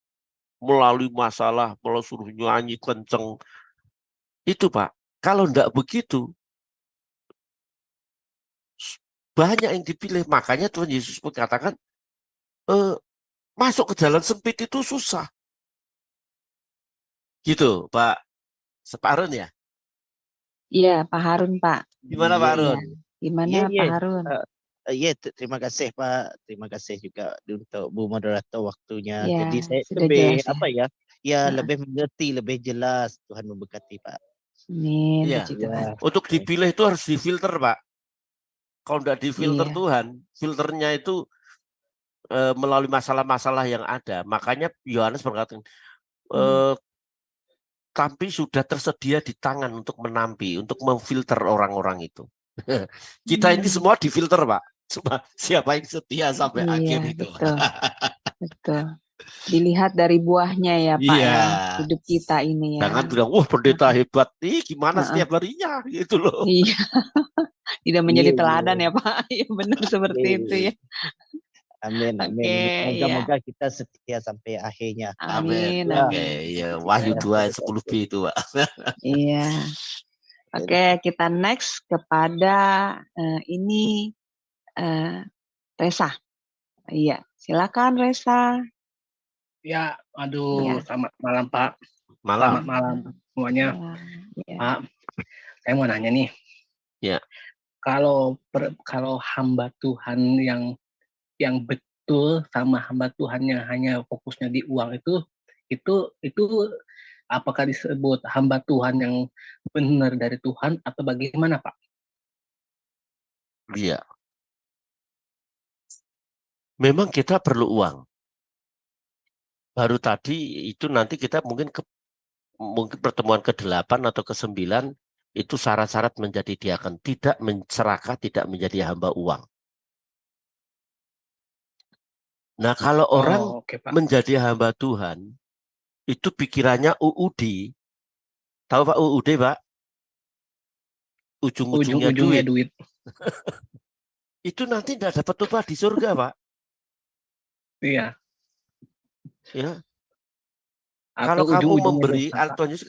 Melalui masalah, melalui suruh nyanyi kenceng. Itu Pak. Kalau enggak begitu, banyak yang dipilih. Makanya Tuhan Yesus mengatakan, masuk ke jalan sempit itu susah. Gitu, Pak Harun ya? Iya, Pak Harun, Pak. Gimana Pak Harun? Gimana Pak Harun? Iya, terima kasih Pak. Terima kasih juga untuk Bu Moderator waktunya. Ya, jadi saya sudah lebih jelas ya. apa ya? Ya lebih mengerti, lebih jelas. Tuhan memberkati Pak. Amin. Iya. Puji Tuhan. Untuk dipilih itu harus difilter, Pak. Kalau tidak difilter Iya. Tuhan, filternya itu melalui masalah-masalah yang ada. Makanya Yohanes berkata, tapi sudah tersedia di tangan untuk menampi, untuk memfilter orang-orang itu. Kita ini semua difilter, Pak. Siapa yang setia sampai akhir Iya, itu. betul. Betul. Dilihat dari buahnya ya Pak Iya. ya, hidup kita ini ya. Jangan bilang, wah pendeta hebat. Gimana setiap harinya? Gitu loh. Iya. Tidak menjadi Iya, teladan iya. ya Pak. Iya benar seperti itu ya. Amin, amin. Oke, Moga-moga kita setia sampai akhirnya. Amin, Oke, amin. ya Wahyu 2 ayat 10b itu, Pak. Iya. Oke, kita next kepada ini Resa. Iya, silakan Resa. Ya, aduh, Ya. selamat malam Pak. Malam. Selamat malam semuanya. Ya. Pak, saya mau nanya nih. Ya. Kalau hamba Tuhan yang betul sama hamba Tuhan yang hanya fokusnya di uang itu apakah disebut hamba Tuhan yang benar dari Tuhan atau bagaimana Pak? Iya. Memang kita perlu uang. Baru tadi itu nanti kita mungkin pertemuan ke-8 atau ke-9 itu syarat-syarat menjadi diakon, tidak menserakah, tidak menjadi hamba uang. Nah, kalau orang Oke, Pak. menjadi hamba Tuhan, itu pikirannya UUD. Tahu Pak UUD, Pak? Ujung-ujungnya duit. Itu nanti tidak dapat upah di surga, Pak. Iya. Ya. Atau Kalau kamu ujung-ujungnya memberi,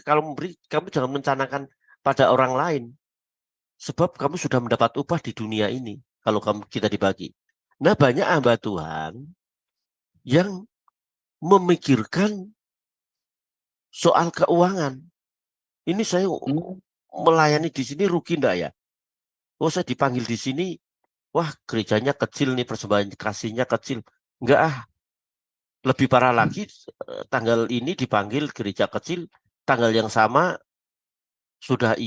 kalau memberi, kamu jangan mencanakan pada orang lain. Sebab kamu sudah mendapat upah di dunia ini. Kalau kita dibagi. Nah, banyak hamba Tuhan yang memikirkan soal keuangan. Ini saya melayani di sini rugi enggak ya? Oh, saya dipanggil di sini, wah gerejanya kecil nih, persembahan kasihnya kecil. Enggak ah. Lebih parah lagi, tanggal ini dipanggil gereja kecil, tanggal yang sama sudah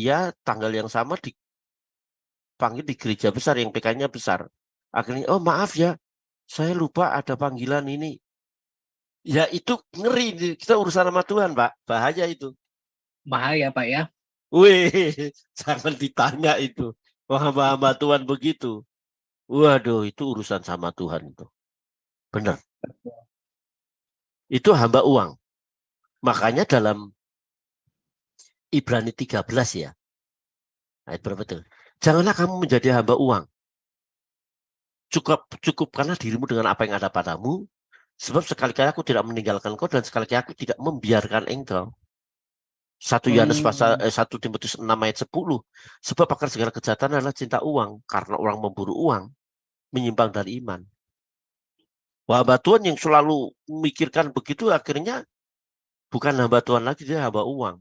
tanggal yang sama dipanggil di gereja besar yang PK-nya besar. Akhirnya, oh maaf ya, saya lupa ada panggilan ini. Ya itu ngeri, kita urusan sama Tuhan Pak, bahaya itu. Bahaya Pak ya. Wih, jangan ditanya itu. Hamba-hamba Tuhan begitu. Waduh, itu urusan sama Tuhan itu. Benar. Itu hamba uang. Makanya dalam Ibrani 13 ya. Ayat berapa itu? Janganlah kamu menjadi hamba uang. Cukupkanlah dirimu dengan apa yang ada padamu. Sebab sekali-kali aku tidak meninggalkan kau dan sekali-kali aku tidak membiarkan engkau. 1 Timotius 6 ayat 10. Sebab akar segala kejahatan adalah cinta uang. Karena orang memburu uang, menyimpang dari iman. Hamba Tuhan yang selalu memikirkan begitu akhirnya bukan hamba Tuhan lagi, dia hamba uang.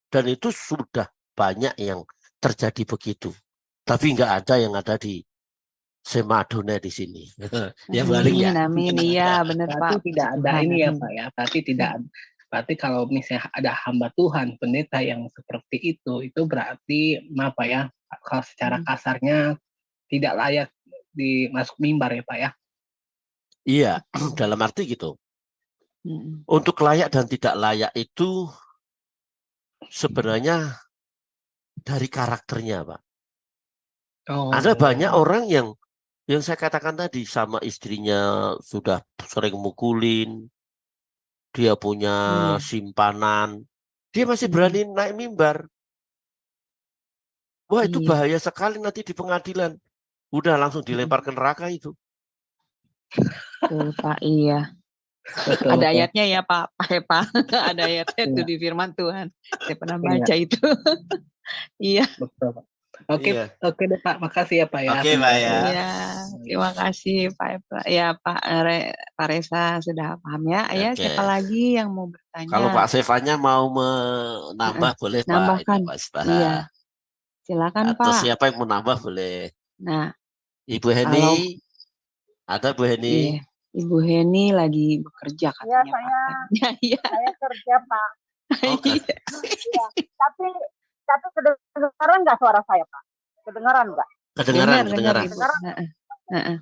Dan itu sudah banyak yang terjadi begitu. Tapi nggak ada yang ada di Semadone di sini. Ya balik ya. Amin, iya benar Berarti Pak. tidak ada ini ya Pak ya. Berarti kalau misalnya ada hamba Tuhan, pendeta yang seperti itu berarti apa ya? Kalau secara kasarnya tidak layak dimasuk mimbar ya Pak ya. Iya, dalam arti gitu. Untuk layak dan tidak layak itu sebenarnya dari karakternya, Pak. Ada banyak orang yang saya katakan tadi, sama istrinya sudah sering mukulin, dia punya simpanan, dia masih berani naik mimbar. Wah, itu bahaya sekali nanti di pengadilan. Udah langsung dilempar ke neraka itu. Betul Pak, iya. Betul, ada ayatnya ya Pak, ada ayatnya itu di firman Tuhan. Saya pernah baca itu. Iya. Betul Pak. Oke deh Pak, makasih ya Pak ya. Oke Pak ya. Iya, terima kasih Pak. Ya Pak Resa sudah paham ya. Ya, siapa lagi yang mau bertanya? Kalau Pak Sevanya mau menambah boleh Pak. Nambahkan. Iya. Silakan Atau Pak. siapa yang mau nambah boleh. Nah, Ibu Heni, ada Bu Heni? Iya. Ibu Heni lagi bekerja katanya. Iya, Pak. saya kerja Pak. Oh, ya, tapi kedengaran nggak suara saya, Pak? Kedengaran nggak? Kedengaran, Dengar kedengaran. Ibu. Kedengaran? Heeh.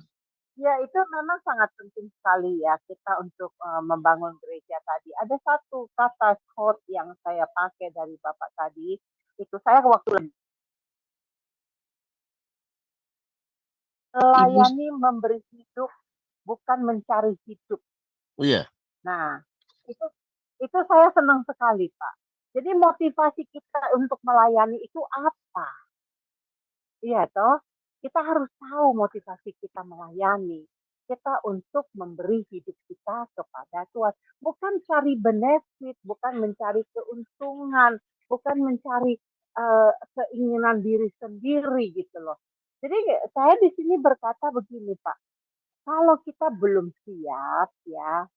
Ya, itu memang sangat penting sekali ya kita untuk membangun gereja tadi. Ada satu kata quote yang saya pakai dari Bapak tadi, itu saya waktu melayani memberi hidup, bukan mencari hidup. Iya. Nah, itu saya senang sekali, Pak. Jadi motivasi kita untuk melayani itu apa? Iya toh, kita harus tahu motivasi kita melayani. Kita untuk memberi hidup kita kepada Tuhan. Bukan cari benefit, bukan mencari keuntungan, bukan mencari keinginan diri sendiri gitu loh. Jadi saya di sini berkata begini, Pak. Kalau kita belum siap ya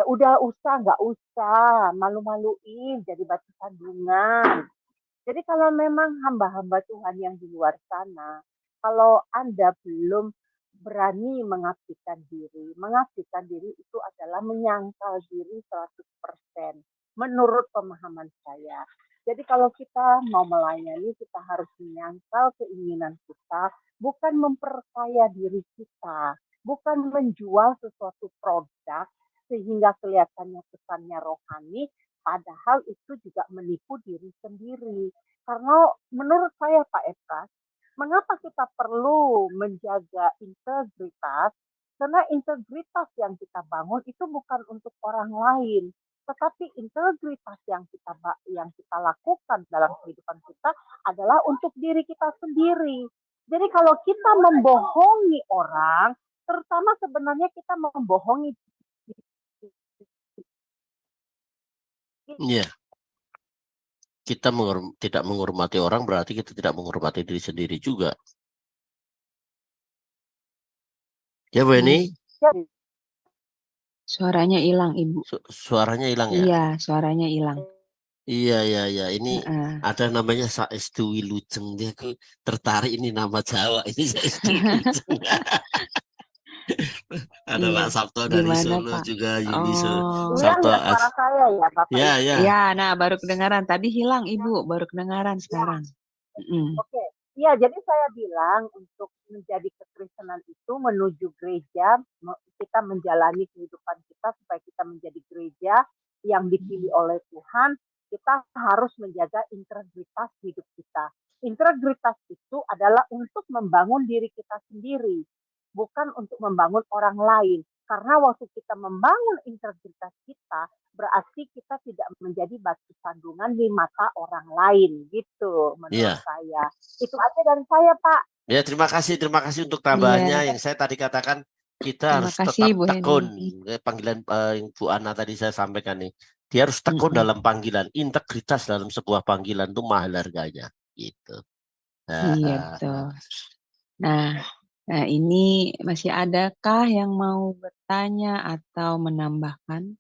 udah nggak usah malu-maluin jadi batu sandungan. Jadi kalau memang hamba-hamba Tuhan yang di luar sana, kalau Anda belum berani mengabdikan diri itu adalah menyangkal diri 100% menurut pemahaman saya. Jadi kalau kita mau melayani, kita harus menyangkal keinginan kita, bukan memperkaya diri kita, bukan menjual sesuatu produk sehingga kelihatannya kesannya rohani, padahal itu juga menipu diri sendiri. Karena menurut saya Pak Efras, mengapa kita perlu menjaga integritas? Karena integritas yang kita bangun itu bukan untuk orang lain, tetapi integritas yang kita lakukan dalam kehidupan kita adalah untuk diri kita sendiri. Jadi kalau kita membohongi orang, terutama sebenarnya kita membohongi. Iya. Kita tidak menghormati orang berarti kita tidak menghormati diri sendiri juga. Ya Bu Eni? Suaranya hilang Ibu. Suaranya hilang ya? Iya, suaranya hilang. Iya. Ini ada namanya Saestu Wilujeng. Dia tertarik ini nama Jawa. Ini Saestu Wilujeng. Ada Pak Sabto dari Solo Pak? juga, Yuni Sabto. Suara saya ya Bapak. Ya. Ya, nah baru kedengaran. Tadi hilang Ibu, baru kedengaran sekarang. Oke. Iya, jadi saya bilang untuk menjadi kekristenan itu menuju gereja, kita menjalani kehidupan kita supaya kita menjadi gereja yang dipilih oleh Tuhan, kita harus menjaga integritas hidup kita. Integritas itu adalah untuk membangun diri kita sendiri, bukan untuk membangun orang lain. Karena waktu kita membangun integritas kita, berarti kita tidak menjadi batu sandungan di mata orang lain, gitu menurut saya. Itu aja dari saya, Pak. Ya, terima kasih untuk tambahannya. Yang saya tadi katakan kita harus tetap tekun. Panggilan yang Bu Ana tadi saya sampaikan nih, dia harus tekun dalam panggilan. Integritas dalam sebuah panggilan itu mahal harganya, gitu. Iya betul. Nah, ini masih adakah yang mau bertanya atau menambahkan?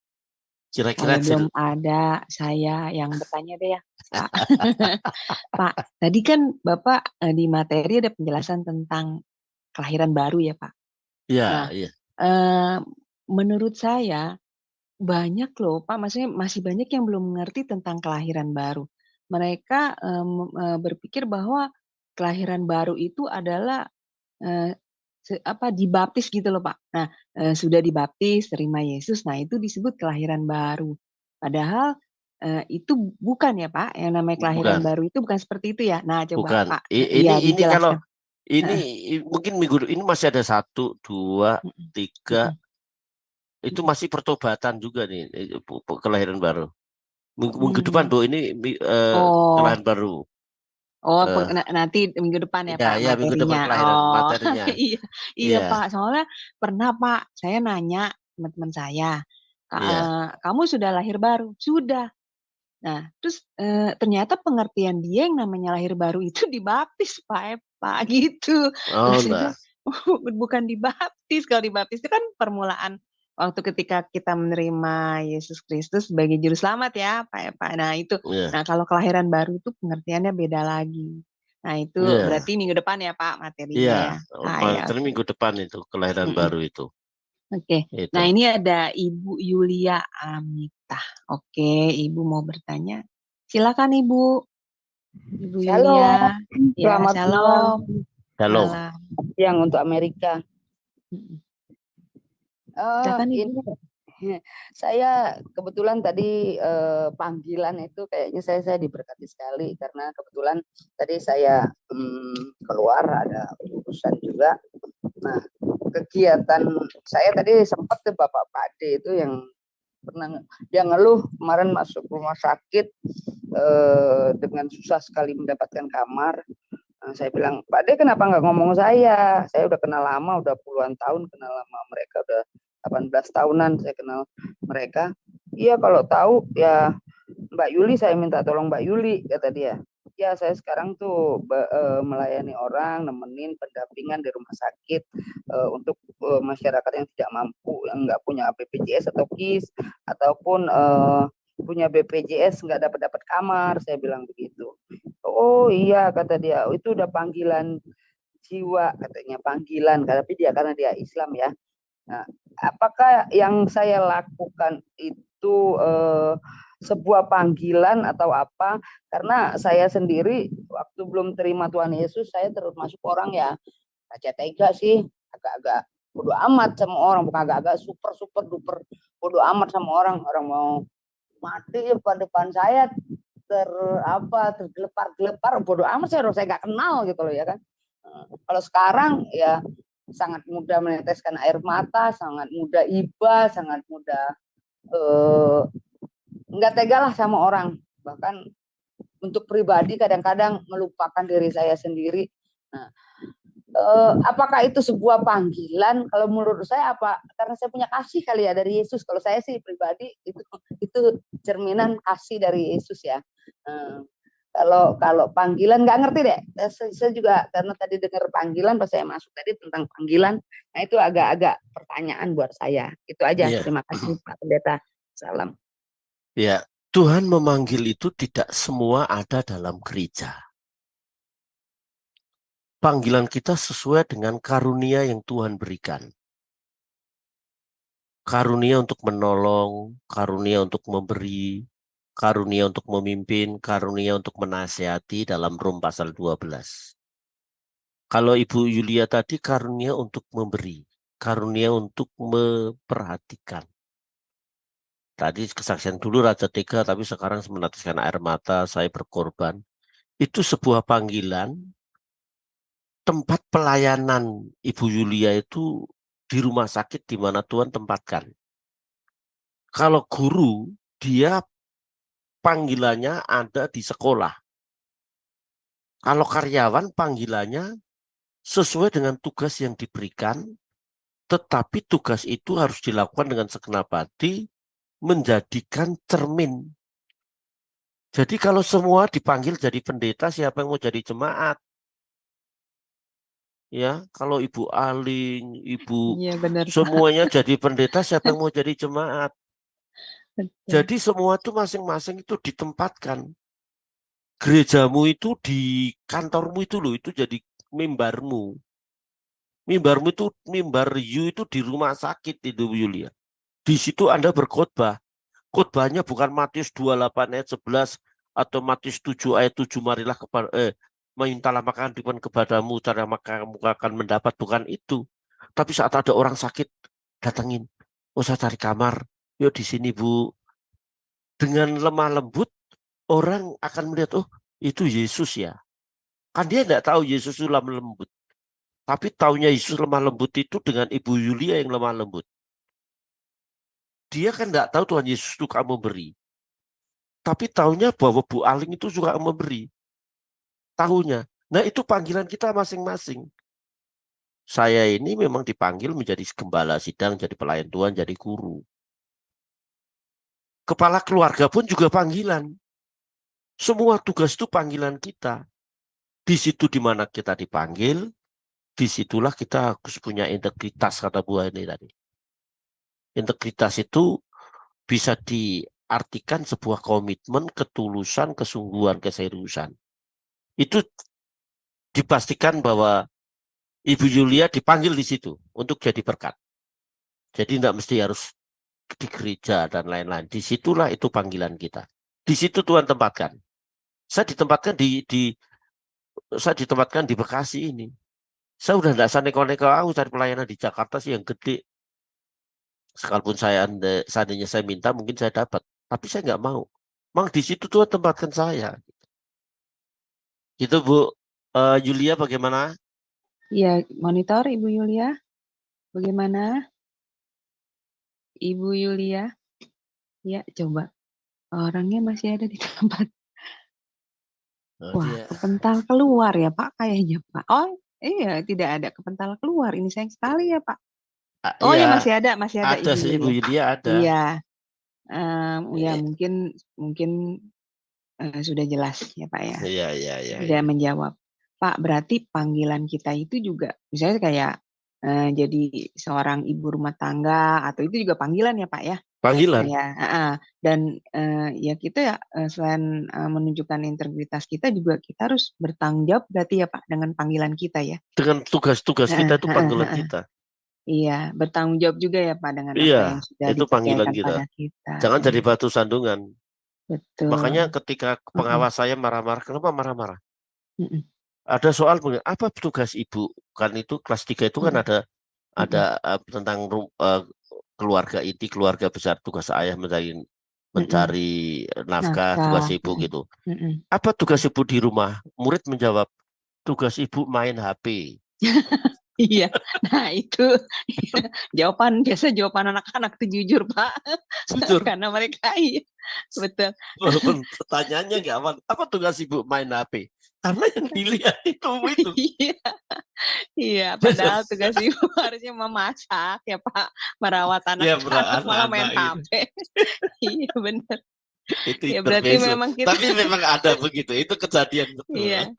Kira-kira belum ada, saya yang bertanya deh ya, Pak. Pak, tadi kan Bapak di materi ada penjelasan tentang kelahiran baru ya, Pak. Iya. Menurut saya banyak loh, Pak. Maksudnya masih banyak yang belum mengerti tentang kelahiran baru. Mereka berpikir bahwa kelahiran baru itu adalah dibaptis gitu loh Pak. Nah, sudah dibaptis, terima Yesus, nah itu disebut kelahiran baru. Padahal itu bukan ya Pak, yang namanya kelahiran baru itu bukan seperti itu ya. Nah, coba bukan. Pak, ini kalau ini mungkin minggu ini masih ada 1, 2, 3. Itu masih pertobatan juga nih kelahiran baru. Minggu depan Bu ini kelahiran baru. Nanti minggu depan ya Pak materinya. Minggu depan kelahiran materinya. Iya Pak, soalnya pernah Pak, saya nanya teman-teman saya, kamu sudah lahir baru? Sudah. Nah, terus ternyata pengertian dia yang namanya lahir baru itu dibaptis Pak gitu. Maksudnya bukan dibaptis. Kalau dibaptis itu kan permulaan waktu ketika kita menerima Yesus Kristus sebagai juru selamat ya Pak. Nah itu, nah kalau kelahiran baru itu pengertiannya beda lagi. Nah itu berarti minggu depan ya Pak materinya ya. Materi minggu depan itu kelahiran baru itu. Oke. Nah ini ada Ibu Yulia Amita. Oke, Ibu mau bertanya? Silakan Ibu. Ibu Shalom, Yulia. Ya, selamat shalom. Shalom. Malam. siang untuk Amerika. Silakan Ibu. Ini saya kebetulan tadi panggilan itu kayaknya saya diberkati sekali karena kebetulan tadi saya keluar ada urusan juga. Nah, kegiatan saya tadi sempat ke Bapak Pade itu yang pernah dia ngeluh kemarin masuk rumah sakit dengan susah sekali mendapatkan kamar. Nah, saya bilang, Pak De kenapa nggak ngomong saya? Saya udah kenal lama, udah puluhan tahun kenal lama mereka, udah 18 tahunan saya kenal mereka. Iya kalau tahu ya Mbak Yuli, saya minta tolong Mbak Yuli, kata dia. Ya saya sekarang tuh melayani orang, nemenin pendampingan di rumah sakit untuk masyarakat yang tidak mampu, yang nggak punya BPJS atau KIS, ataupun punya BPJS nggak dapat kamar, saya bilang begitu. Oh iya kata dia, itu udah panggilan jiwa katanya, panggilan, tapi dia karena dia Islam ya. Nah, apakah yang saya lakukan itu sebuah panggilan atau apa? Karena saya sendiri waktu belum terima Tuhan Yesus, saya termasuk orang ya baca tega sih, agak-agak bodo amat sama orang, bukan agak-agak super duper bodo amat sama orang mau mati depan saya tergelepar bodo amat, saya nggak kenal gitu loh ya kan. Kalau sekarang ya sangat mudah meneteskan air mata, sangat mudah iba, sangat mudah nggak tega lah sama orang, bahkan untuk pribadi kadang-kadang melupakan diri saya sendiri. Nah, apakah itu sebuah panggilan? Kalau menurut saya apa? Karena saya punya kasih kali ya dari Yesus. Kalau saya sih pribadi itu cerminan kasih dari Yesus ya. Kalau panggilan nggak ngerti deh. Saya juga karena tadi dengar panggilan pas saya masuk tadi tentang panggilan. Nah itu agak-agak pertanyaan buat saya. Itu aja. Iya. Terima kasih Pak Pendeta. Salam. Ya, Tuhan memanggil itu tidak semua ada dalam gereja. Panggilan kita sesuai dengan karunia yang Tuhan berikan. Karunia untuk menolong, karunia untuk memberi, karunia untuk memimpin, karunia untuk menasihati dalam Rom pasal 12. Kalau Ibu Yulia tadi karunia untuk memberi, karunia untuk memperhatikan. Tadi kesaksian dulu Raja Tega, tapi sekarang meneteskan air mata, saya berkorban. Itu sebuah panggilan. Tempat pelayanan Ibu Yulia itu di rumah sakit di mana Tuhan tempatkan. Kalau guru, dia panggilannya ada di sekolah. Kalau karyawan, panggilannya sesuai dengan tugas yang diberikan, tetapi tugas itu harus dilakukan dengan segenap hati, menjadikan cermin. Jadi kalau semua dipanggil jadi pendeta, siapa yang mau jadi jemaat? Ya, kalau Ibu Aling, Ibu Iya benar Pak. semuanya jadi pendeta, siapa yang mau jadi jemaat? Betul. Jadi semua itu masing-masing itu ditempatkan. Gerejamu itu di kantormu itu loh, itu jadi mimbarmu. Mimbarmu itu, mimbar you itu di rumah sakit itu Yulia. Di situ Anda berkhotbah. Khotbahnya bukan Matius 28 ayat 11 atau Matius 7 ayat 7 marilah kepada mintalah maka diberikan kepadamu, cara maka kamu akan mendapat, bukan itu. Tapi saat ada orang sakit, datengin. Oh saya cari kamar, yuk di sini Bu. Dengan lemah lembut, orang akan melihat, oh itu Yesus ya. Kan dia tidak tahu Yesus itu lemah lembut. Tapi taunya Yesus lemah lembut itu dengan Ibu Yulia yang lemah lembut. Dia kan tidak tahu Tuhan Yesus itu kamu beri. Tapi taunya bahwa Bu Aling itu juga memberi. Tahunya. Nah itu panggilan kita masing-masing. Saya ini memang dipanggil menjadi gembala sidang, jadi pelayan Tuhan, jadi guru. Kepala keluarga pun juga panggilan. Semua tugas itu panggilan kita. Di situ di mana kita dipanggil, disitulah kita harus punya integritas, kata Bu Hani tadi. Integritas itu bisa diartikan sebuah komitmen, ketulusan, kesungguhan, keseriusan. Itu dipastikan bahwa Ibu Yulia dipanggil di situ untuk jadi berkat. Jadi tidak mesti harus di gereja dan lain-lain. Disitulah itu panggilan kita. Di situ Tuhan tempatkan. Saya ditempatkan saya ditempatkan di Bekasi ini. Saya udah nggak usah neko-neko, aku cari pelayanan di Jakarta sih yang gede. Sekalipun seandainya saya minta, mungkin saya dapat. Tapi saya nggak mau. Memang di situ Tuhan tempatkan saya. Gitu Bu. Yulia bagaimana? Ya, monitor Ibu Yulia. Bagaimana? Ibu Yulia. Ya, coba. Orangnya masih ada di tempat. Wah, Dia, kepental keluar ya Pak kayaknya Pak. Oh, iya, tidak ada kepental keluar. Ini sayang sekali ya Pak. Oh ya, iya, masih ada ada Ibu sih Ibu Yulia. Yulia ada. Iya, ya Ini, mungkin sudah jelas ya Pak ya. iya. Sudah menjawab. Pak, berarti panggilan kita itu juga, misalnya kayak jadi seorang ibu rumah tangga, atau itu juga panggilan ya Pak ya? Panggilan. Dan ya kita ya selain menunjukkan integritas kita juga kita harus bertanggung jawab berarti ya Pak dengan panggilan kita ya. Dengan tugas-tugas kita itu panggilan kita. Iya, bertanggung jawab juga ya Pak dengan apa Iya, yang sudah itu panggilan dipercayakan kita. pada kita. Jangan Ya. jadi batu sandungan. Betul. Makanya ketika pengawas saya marah-marah, kenapa marah-marah? Mm-mm. Ada soal apa tugas ibu? Kan itu kelas 3 itu kan ada tentang keluarga inti, keluarga besar, tugas ayah mencari nafkah, tugas ibu gitu. Apa tugas ibu di rumah? Murid menjawab, tugas ibu main HP. Iya, nah itu jawaban anak-anak itu jujur Pak, Jujur. karena mereka iya betul. Walaupun pertanyaannya nggak aman, apa tugas ibu main HP? Karena yang dilihat itu. Iya, padahal tugas ibu harusnya memasak ya Pak, merawat anak-anak, malah main HP. Iya benar. Itu ya berarti intermezzo. memang kita. Tapi memang ada begitu, itu kejadian betul. Iya.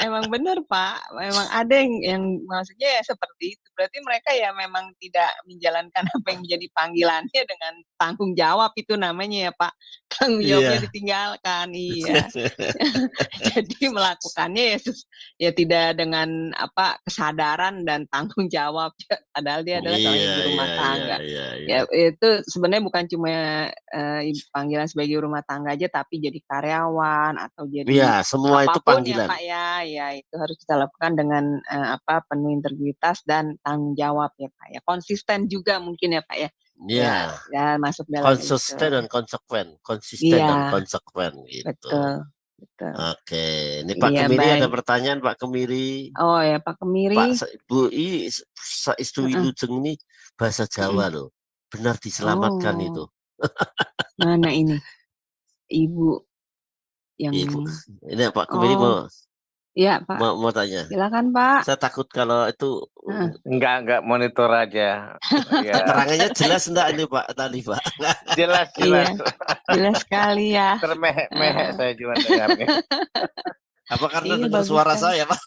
Emang benar Pak, memang ada yang maksudnya ya seperti itu. Berarti mereka ya memang tidak menjalankan apa yang menjadi panggilannya dengan tanggung jawab, itu namanya ya Pak. Tanggung jawabnya ditinggalkan, iya. Jadi melakukannya ya tidak dengan kesadaran dan tanggung jawab. Padahal dia adalah seorang ibu rumah tangga. Ya itu sebenarnya bukan cuma panggilan sebagai rumah tangga aja, tapi jadi karyawan atau jadi semua itu panggilan. Ya Pak ya itu harus kita lakukan dengan penuh integritas dan tanggung jawab ya Pak ya. Konsisten juga mungkin ya Pak ya. Ya masuk dalam konsisten itu. dan konsekuen gitu. Betul. Oke, ini Pak Kemiri ada pertanyaan Pak Kemiri. Oh ya Pak Kemiri. Pak Bu Saistu Wilujeng ini bahasa Jawa loh. Benar diselamatkan itu. Mana ini? Ibu yang ini Pak Kemiri mau. Iya Pak. Mau tanya. Silakan Pak. Saya takut kalau itu enggak monitor aja. Ya. Keterangannya jelas enggak ini Pak tadi Pak? Jelas. Iya, jelas sekali ya. Termehek saya juga dengarnya. Apa karena dengar suara saya Pak?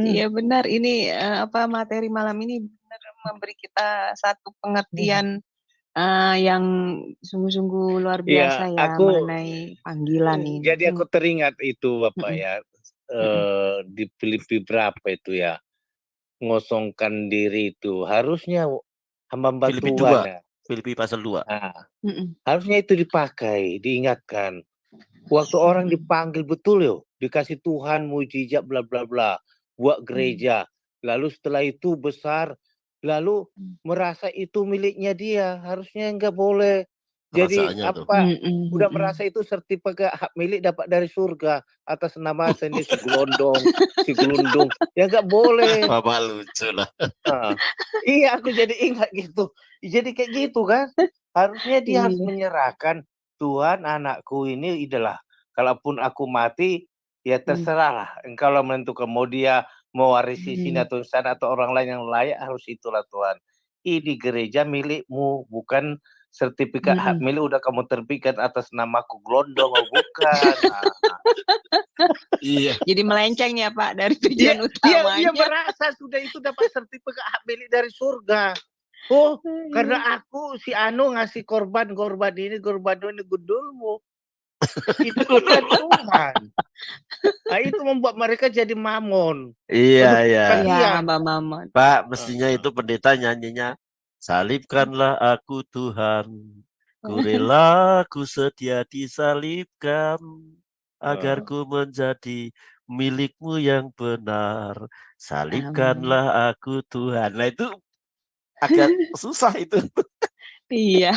Iya benar, ini materi malam ini benar memberi kita satu pengertian yang sungguh-sungguh luar biasa ya mengenai panggilan ini. Jadi aku teringat itu Bapak ya, di Filipi berapa itu ya, ngosongkan diri itu harusnya hamba Tuhan. Filipi pasal 2. Harusnya itu dipakai, diingatkan. Waktu orang dipanggil betul dikasih Tuhan mujizat bla bla bla, buat gereja. Lalu setelah itu besar, lalu merasa itu miliknya dia, harusnya enggak boleh. Jadi udah merasa itu sertifikat hak milik dapat dari surga atas nama sendiri si gelundung, ya enggak boleh. Bapak lucu lah. Iya, aku jadi ingat gitu. Jadi kayak gitu kan, harusnya dia harus menyerahkan, Tuhan anakku ini adalah, kalaupun aku mati ya terserahlah, engkau lah menentukan mau dia mewarisi sini atau sana atau orang lain yang layak, harus itulah Tuhan. Ini gereja milikmu, bukan sertifikat hak milik udah kamu terbitkan atas namaku gelondong, bukan. Iya. Jadi melenceng ya Pak dari tujuan utamanya. Dia merasa sudah itu dapat sertifikat hak milik dari surga. Karena aku si Anu ngasih korban ini gundulmu. Itu bukan Tuhan. Nah, itu membuat mereka jadi mamon. Iya. Hamba mamon. Pak, mestinya itu pendeta nyanyinya, salibkanlah aku Tuhan, Ku rela, ku sedia disalibkan, agar ku menjadi milikmu yang benar. Salibkanlah aku Tuhan. Nah itu agak susah itu. Iya,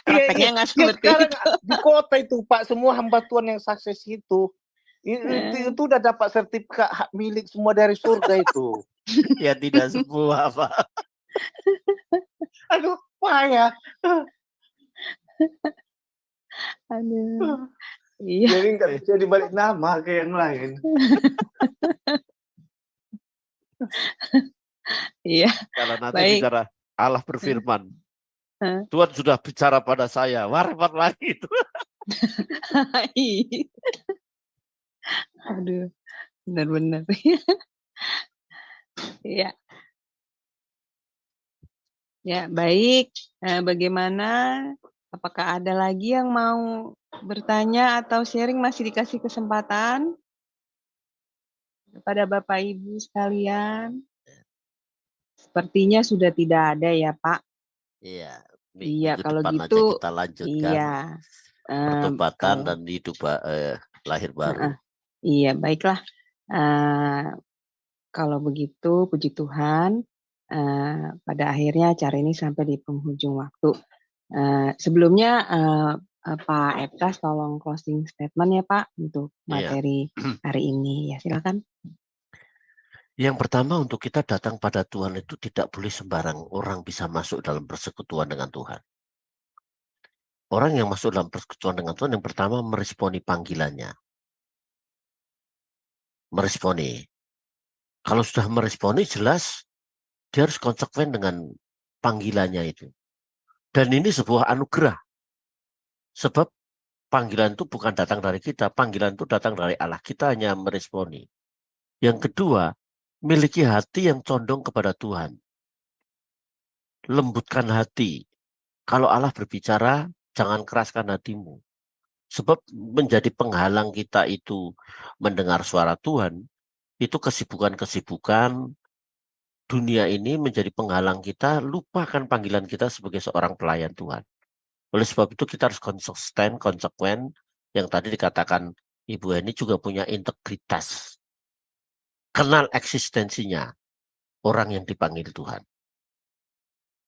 prakteknya nggak seperti sekarang itu. di kota itu Pak, semua hamba Tuhan yang sukses itu udah dapat sertifikat hak milik semua dari surga itu. Ya tidak semua Pak. Aduh, payah. Aduh. Iya. Jadi nggak bisa dibalik nama ke yang lain. Iya. Kalau nanti Baik. bicara Allah berfirman, Tuhan sudah bicara pada saya, repot lagi itu. Aduh, benar-benar. Iya. Ya, baik. Bagaimana? Apakah ada lagi yang mau bertanya atau sharing? Masih dikasih kesempatan kepada Bapak Ibu sekalian? Sepertinya sudah tidak ada ya, Pak. Iya. Iya, Minggu kalau depan gitu, aja kita lanjutkan iya. pertobatan Kalau, dan hidup lahir baru. iya, baiklah. Kalau begitu, puji Tuhan, pada akhirnya acara ini sampai di penghujung waktu. Sebelumnya Pak Eptas tolong closing statement ya Pak untuk materi hari ini. Ya silakan. Yang pertama untuk kita datang pada Tuhan itu tidak boleh sembarang orang bisa masuk dalam persekutuan dengan Tuhan. Orang yang masuk dalam persekutuan dengan Tuhan yang pertama meresponi panggilannya. Meresponi. Kalau sudah meresponi jelas dia harus konsekuen dengan panggilannya itu. Dan ini sebuah anugerah. Sebab panggilan itu bukan datang dari kita, panggilan itu datang dari Allah. Kita hanya meresponi. Yang kedua, miliki hati yang condong kepada Tuhan. Lembutkan hati. Kalau Allah berbicara, jangan keraskan hatimu. Sebab menjadi penghalang kita itu mendengar suara Tuhan, itu kesibukan-kesibukan dunia ini menjadi penghalang kita, lupakan panggilan kita sebagai seorang pelayan Tuhan. Oleh sebab itu kita harus konsisten, konsekuen, yang tadi dikatakan Ibu Eni juga punya integritas. Kenal eksistensinya orang yang dipanggil Tuhan.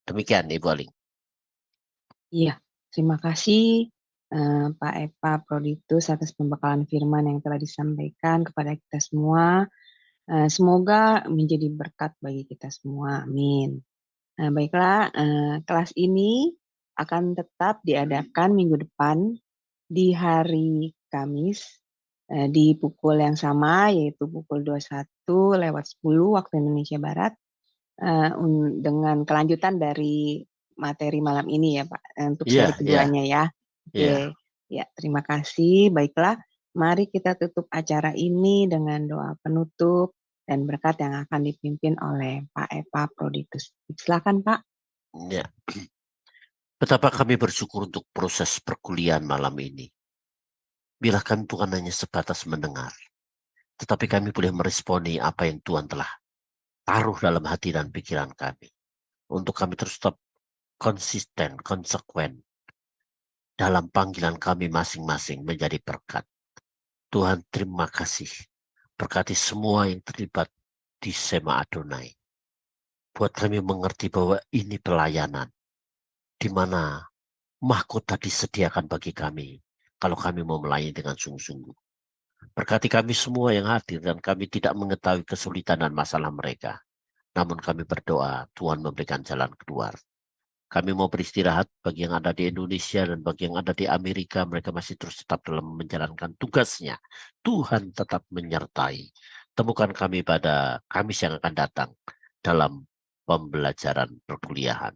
Demikian Ibu Aling. Iya, terima kasih Pak Epa Proditus atas pembekalan firman yang telah disampaikan kepada kita semua. Semoga menjadi berkat bagi kita semua. Amin. Baiklah, kelas ini akan tetap diadakan minggu depan di hari Kamis di pukul yang sama, yaitu pukul 21:10 waktu Indonesia Barat, dengan kelanjutan dari materi malam ini ya Pak, untuk seri keduanya ya. Oke, ya terima kasih. Baiklah, mari kita tutup acara ini dengan doa penutup dan berkat yang akan dipimpin oleh Pak Epa Proditus. Silakan Pak. Ya. Betapa kami bersyukur untuk proses perkuliahan malam ini. Bila kami bukan hanya sebatas mendengar, tetapi kami boleh meresponi apa yang Tuhan telah taruh dalam hati dan pikiran kami. Untuk kami terus tetap konsisten, konsekuen dalam panggilan kami masing-masing menjadi berkat. Tuhan terima kasih. Berkati semua yang terlibat di Sema Adonai. Buat kami mengerti bahwa ini pelayanan, di mana mahkota disediakan bagi kami kalau kami mau melayani dengan sungguh-sungguh. Berkati kami semua yang hadir dan kami tidak mengetahui kesulitan dan masalah mereka. Namun kami berdoa Tuhan memberikan jalan keluar. Kami mau beristirahat bagi yang ada di Indonesia dan bagi yang ada di Amerika. Mereka masih terus tetap dalam menjalankan tugasnya. Tuhan tetap menyertai. Temukan kami pada Kamis yang akan datang dalam pembelajaran perkuliahan.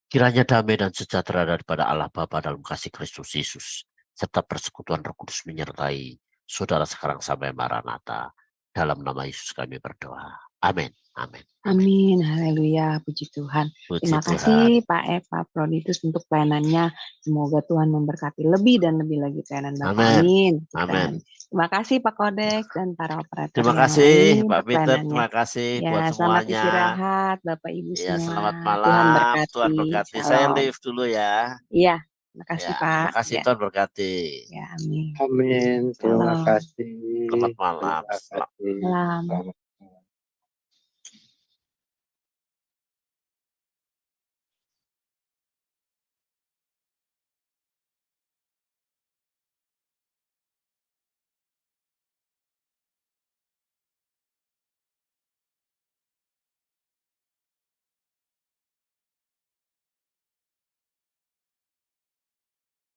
Kiranya damai dan sejahtera daripada Allah Bapa dalam kasih Kristus Yesus, serta persekutuan Roh Kudus menyertai saudara sekarang sampai Maranatha. Dalam nama Yesus kami berdoa. Amin. Amin. Amin, haleluya, puji Tuhan. Puji Terima Tuhan. kasih Pak Proditus untuk pelayanannya. Semoga Tuhan memberkati lebih dan lebih lagi pelayanan Bapak. Amin. Amin. Amin. Terima kasih Pak Kodeks dan para operator Terima yang kasih lain Pak untuk Peter, pelayanannya. terima kasih buat Ya, selamat semuanya. istirahat Bapak Ibu Ya, semua. selamat Tuhan malam. berkati. Tuhan berkati. Saya Shalom. live dulu ya. Iya, terima kasih Ya, Pak. terima kasih. Ya, Tuhan berkati. ya, amin. Amin. Terima Shalom. kasih. Selamat malam. Terima kasih. Salam. Selamat